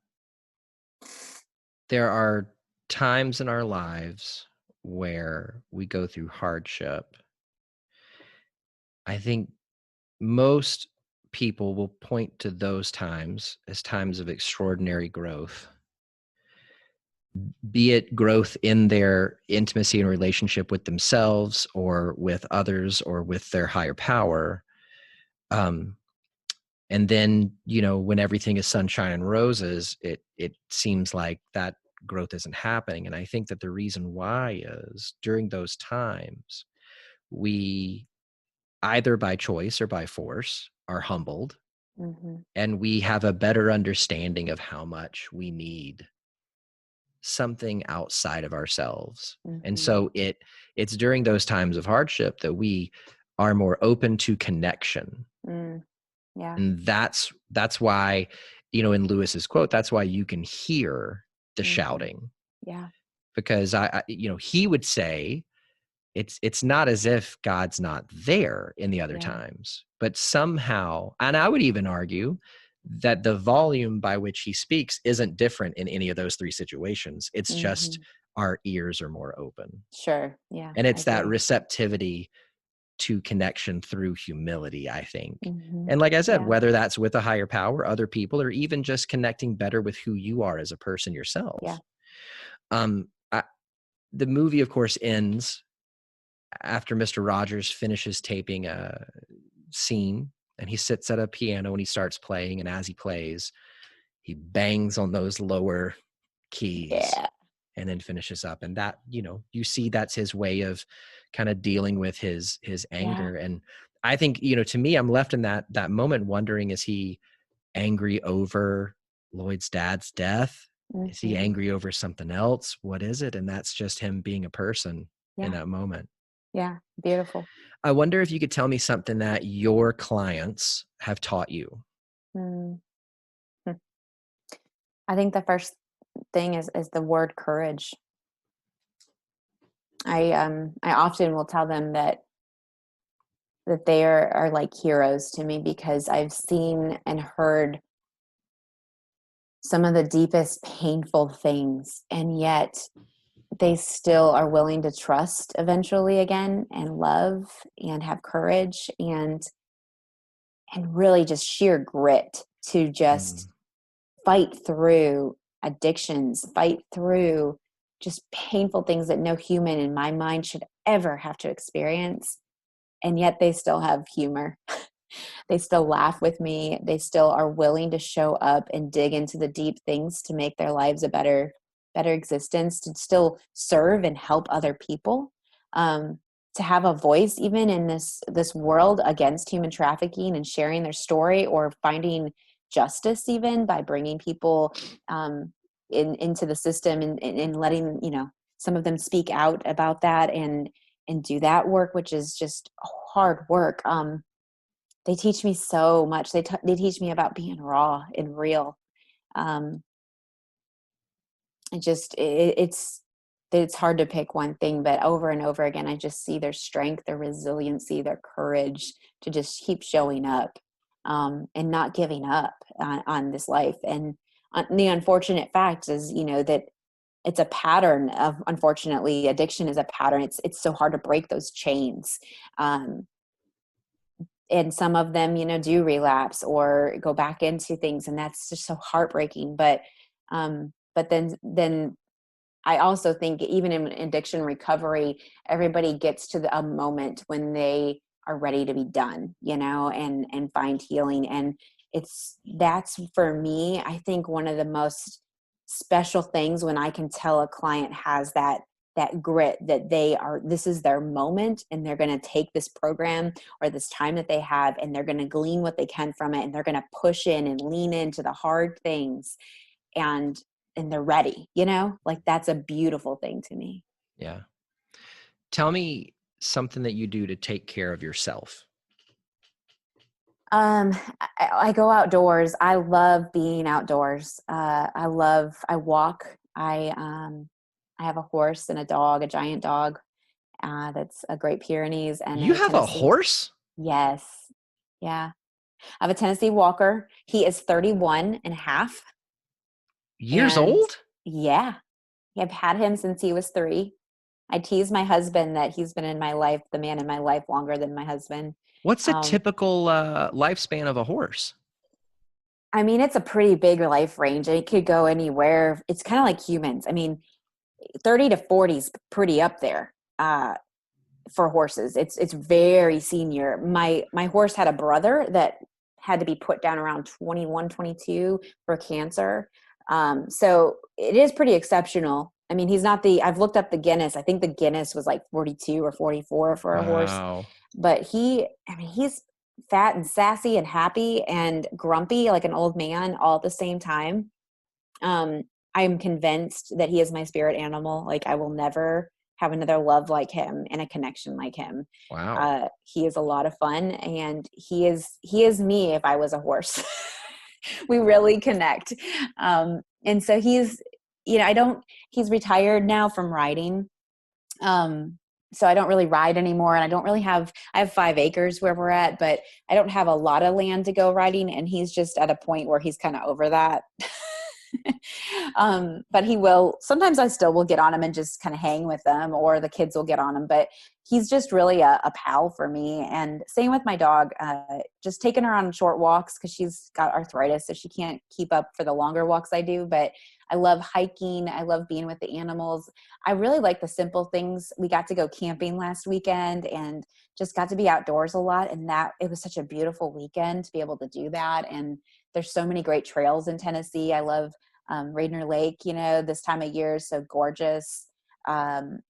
there are times in our lives where we go through hardship. I think most people will point to those times as times of extraordinary growth, be it growth in their intimacy and relationship with themselves or with others or with their higher power. Um, and then, when everything is sunshine and roses, it seems like that growth isn't happening. And I think that the reason why is during those times, we either by choice or by force are humbled, Mm-hmm. and we have a better understanding of how much we need something outside of ourselves. And Mm-hmm. so it's during those times of hardship that we are more open to connection. Yeah. And that's why, in Lewis's quote, that's why you can hear the Mm-hmm. shouting, Yeah. because he would say it's not as if God's not there in the other Yeah. times, but somehow, and I would even argue that the volume by which he speaks isn't different in any of those three situations. It's just Mm-hmm. our ears are more open. Sure. Yeah, And I it's that agree. receptivity to connection through humility, I think. Mm-hmm. And like I said, Yeah. whether that's with a higher power, other people, or even just connecting better with who you are as a person Yeah. yourself. Um, the movie, of course, ends after Mr. Rogers finishes taping a scene, and he sits at a piano and he starts playing. And as he plays, he bangs on those lower keys Yeah. and then finishes up. And that, you see that's his way of kind of dealing with his Yeah. anger. And I think, to me, I'm left in that moment wondering, is he angry over Lloyd's dad's death? Is he Mhm. angry over something else? What is it? And that's just him being a person in Yeah. that moment. Yeah. Beautiful. I wonder if you could tell me something that your clients have taught you. Mm. Hmm. I think the first thing is the word courage. I often will tell them that they are like heroes to me, because I've seen and heard some of the deepest painful things, and yet they still are willing to trust eventually again, and love, and have courage, and really just sheer grit to Mm, just fight through addictions, fight through just painful things that no human in my mind should ever have to experience. And yet they still have humor. They still laugh with me. They still are willing to show up and dig into the deep things to make their lives a better existence, to still serve and help other people, to have a voice even in this world against human trafficking, and sharing their story, or finding justice even by bringing people into the system, and letting some of them speak out about that, and do that work, which is just hard work. They teach me so much. They teach me about being raw and real. Um, it's hard to pick one thing, but over and over again, I just see their strength, their resiliency, their courage to just keep showing up, and not giving up on this life. And the unfortunate fact is, that it's a pattern of, unfortunately, addiction is a pattern. It's so hard to break those chains. Um, and some of them do relapse or go back into things, and that's just so heartbreaking. But then I also think even in addiction recovery, everybody gets to a moment when they are ready to be done, and find healing. And that's, for me, I think one of the most special things, when I can tell a client has that grit, that this is their moment, and they're going to take this program or this time that they have, and they're going to glean what they can from it, and they're going to push in and lean into the hard things, and they're ready, like that's a beautiful thing to me. yeah. Tell me something that you do to take care of yourself. Um, I go outdoors. I love being outdoors. I walk. I have a horse and a dog, a giant dog, that's a Great Pyrenees and You a have a Tennessee. horse? Yes. Yeah. I have a Tennessee Walker. He is 31 and a half. Years And old? yeah, I've had him since he was 3. I tease my husband that he's been in my life, the man in my life, longer than my husband. What's a Um, typical lifespan of a horse? I mean, it's a pretty big life range. It could go anywhere. It's kind of like humans. I mean, 30 to 40 is pretty up there for horses. It's very senior. My horse had a brother that had to be put down around 21, 22 for cancer. So it is pretty exceptional. I mean, I've looked up the Guinness. I think the Guinness was like 42 or 44 for a horse. Wow. But he's fat and sassy and happy and grumpy like an old man all at the same time. um I'm convinced that he is my spirit animal. Like, I will never have another love like him and a connection like him. Wow. He is a lot of fun, and he is me if I was a horse. We really connect. And so I don't he's retired now from riding. So I don't really ride anymore, and I have 5 acres where we're at, but I don't have a lot of land to go riding, and he's just at a point where he's kind of over that. But sometimes I still will get on him and just kind of hang with them, or the kids will get on him, but he's just really a pal for me. And same with my dog, just taking her on short walks, because she's got arthritis, so she can't keep up for the longer walks I do. But I love hiking. I love being with the animals. I really like the simple things. We got to go camping last weekend and just got to be outdoors a lot. And it was such a beautiful weekend to be able to do that. And there's so many great trails in Tennessee. I love Rainier Lake, this time of year is so gorgeous. Um,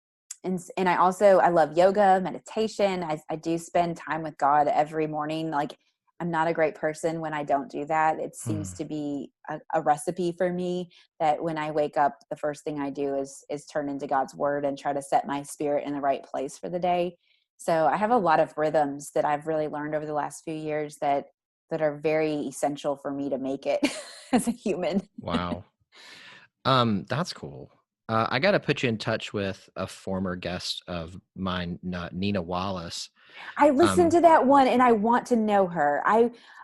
and I love yoga, meditation. I do spend time with God every morning. Like, I'm not a great person when I don't do that. It seems to be a recipe for me that when I wake up, the first thing I do is turn into God's word and try to set my spirit in the right place for the day. So I have a lot of rhythms that I've really learned over the last few years that are very essential for me to make it as a human. Wow. That's cool. I got to put you in touch with a former guest of mine, Nina Wallace. I listened to that one and I want to know her.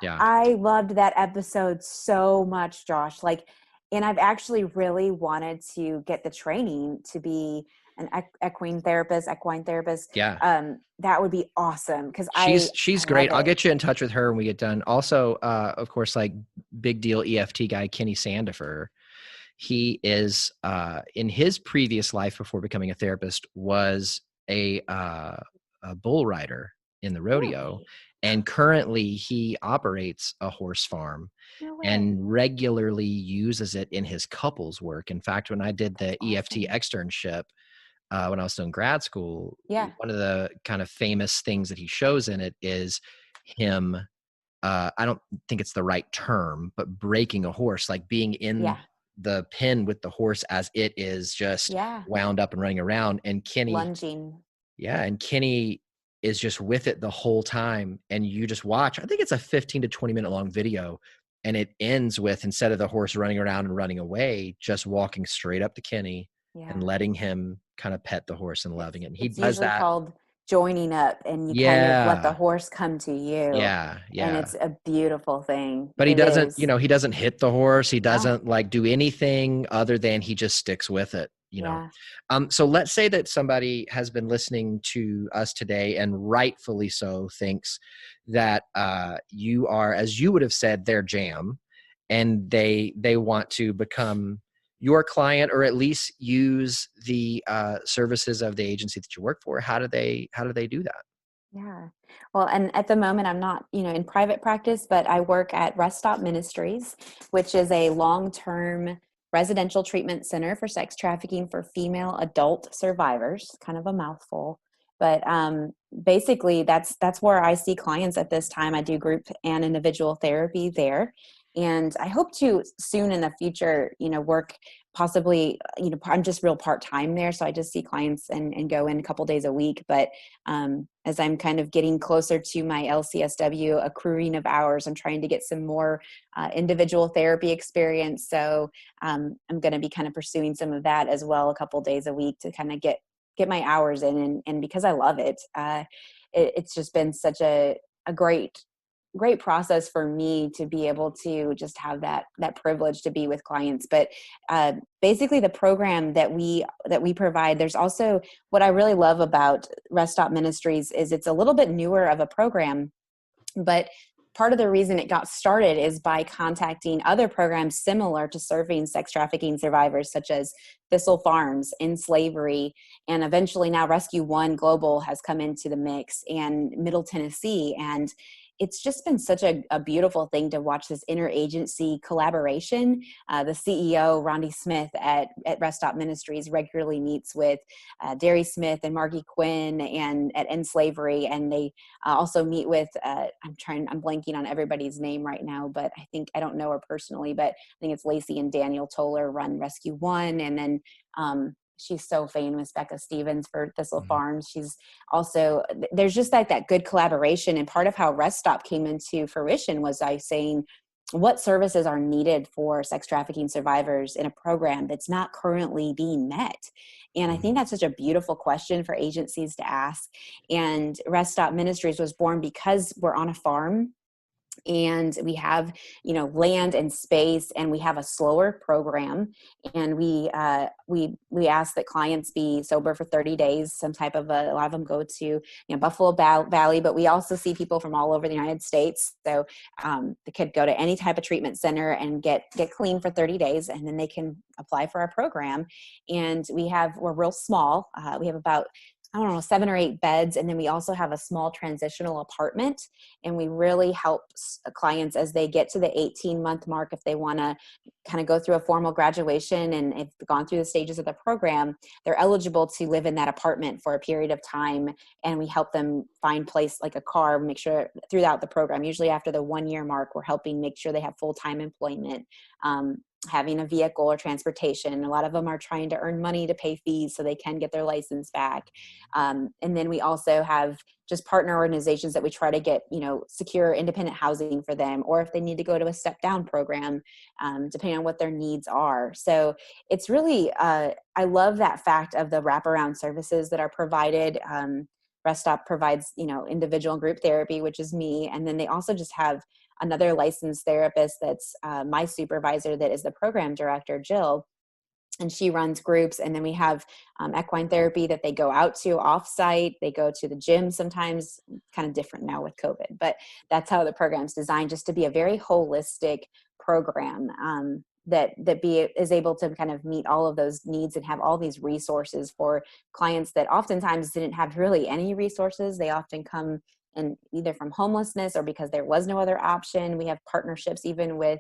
Yeah. I loved that episode so much, Josh. Like, and I've actually really wanted to get the training to be an equine therapist. Yeah. That would be awesome because I She's love great. I'll it. get you in touch with her when we get done. Also, of course, like big deal EFT guy, Kenny Sandifer. He is in his previous life before becoming a therapist was a bull rider in the rodeo, Really? and currently he operates a horse farm No way. and regularly uses it in his couples work. In fact, when I did That's the EFT awesome. externship when I was still in grad school, Yeah. one of the kind of famous things that he shows in it is him. I don't think it's the right term, but breaking a horse, like being in Yeah. the pen with the horse as it is just Yeah. wound up and running around. And Kenny, Lunging. yeah, and Kenny is just with it the whole time. And you just watch, I think it's a 15 to 20-minute long video. And it ends with, instead of the horse running around and running away, just walking straight up to Kenny and Yeah. letting him kind of pet the horse and loving it. And he It's does usually that. called joining up and you kind of let the Yeah. horse come to you. Yeah. And Yeah. it's a beautiful thing. But he It doesn't, is. he doesn't hit the horse. He No. doesn't like do anything other than he just sticks with it. Yeah. So let's say that somebody has been listening to us today and rightfully so thinks that you are, as you would have said, their jam, and they want to become your client or at least use the services of the agency that you work for. How do they do that? Yeah. Well, and at the moment, I'm not, in private practice, but I work at Rest Stop Ministries, which is a long-term residential treatment center for sex trafficking for female adult survivors. Kind of a mouthful, but basically, that's where I see clients at this time. I do group and individual therapy there, and I hope to soon in the future, work possibly. I'm just real part time there, so I just see clients and go in a couple days a week, but as I'm kind of getting closer to my LCSW accruing of hours, I'm trying to get some more individual therapy experience. So I'm going to be kind of pursuing some of that as well, a couple days a week to kind of get my hours in. And because I love it, it's just been such a great process for me to be able to just have that privilege to be with clients. But basically the program that we provide, there's also what I really love about Rest Stop Ministries is it's a little bit newer of a program, but part of the reason it got started is by contacting other programs similar to serving sex trafficking survivors, such as Thistle Farms, In Slavery, and eventually now Rescue One Global has come into the mix, and Middle Tennessee. And it's just been such a beautiful thing to watch this interagency collaboration. The CEO, Rondi Smith at Rest Stop Ministries, regularly meets with Derry Smith and Margie Quinn and at End Slavery, and they also meet with I'm blanking on everybody's name right now, but I don't know her personally, but I think it's Lacey and Daniel Toller run Rescue One, and then she's so famous, Becca Stevens for Thistle Mhm. Farms. She's also, there's just like that good collaboration. And part of how Rest Stop came into fruition was I saying, what services are needed for sex trafficking survivors in a program that's not currently being met? And I think Mhm. that's such a beautiful question for agencies to ask. And Rest Stop Ministries was born because we're on a farm and we have land and space, and we have a slower program, and we ask that clients be sober for 30 days. Some type of a lot of them go to Buffalo Valley, but we also see people from all over the United States. So they could go to any type of treatment center and get clean for 30 days, and then they can apply for our program. And we're real small. We have about I don't know, 7 or 8 beds. And then we also have a small transitional apartment. And we really help clients as they get to the 18-month mark, if they want to kind of go through a formal graduation and if they've gone through the stages of the program, they're eligible to live in that apartment for a period of time. And we help them find place like a car, make sure throughout the program, usually after the 1-year mark, we're helping make sure they have full-time employment. Having a vehicle or transportation. A lot of them are trying to earn money to pay fees so they can get their license back. And then we also have just partner organizations that we try to get, secure independent housing for them, or if they need to go to a step down program, depending on what their needs are. So it's really, I love that fact of the wraparound services that are provided. Rest Stop provides, individual and group therapy, which is me. And then they also just have another licensed therapist that's my supervisor that is the program director, Jill, and she runs groups. And then we have equine therapy that they go out to offsite. They go to the gym sometimes, kind of different now with COVID, but that's how the program's designed, just to be a very holistic program that is able to kind of meet all of those needs and have all these resources for clients that oftentimes didn't have really any resources. They often come and either from homelessness or because there was no other option. We have partnerships even with,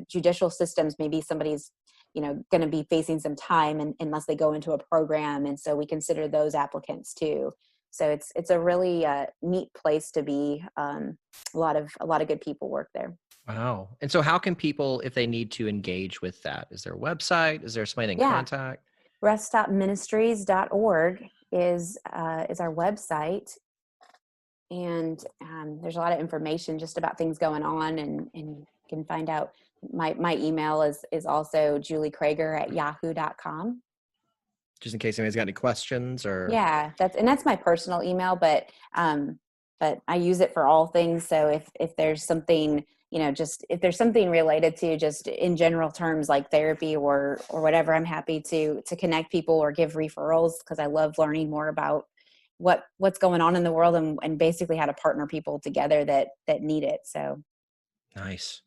judicial systems. Maybe somebody's, going to be facing some time unless they go into a program. And so we consider those applicants too. So it's a really neat place to be. A lot of good people work there. Wow. And so how can people, if they need to engage with that, is there a website? Is there somebody in contact? reststopministries.org is our website. And there's a lot of information just about things going on, and you can find out. My email is also juliekrager@yahoo.com. Just in case anybody's got any questions or. Yeah, that's my personal email, but I use it for all things. So if there's something, just if there's something related to just in general terms like therapy or whatever, I'm happy to connect people or give referrals, because I love learning more about what's going on in the world and basically how to partner people together that need it. So nice.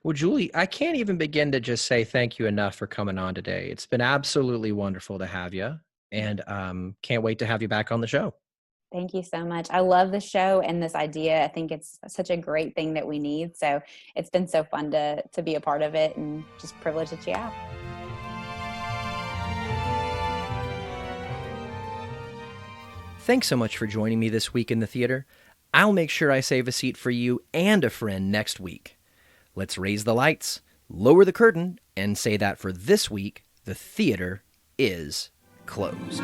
Well, Julie, I can't even begin to just say thank you enough for coming on today. It's been absolutely wonderful to have you, and can't wait to have you back on the show. Thank you so much. I love the show and this idea. I think it's such a great thing that we need. So it's been so fun to be a part of it, and just privileged that you have. Thanks so much for joining me this week in the theater. I'll make sure I save a seat for you and a friend next week. Let's raise the lights, lower the curtain, and say that for this week, the theater is closed.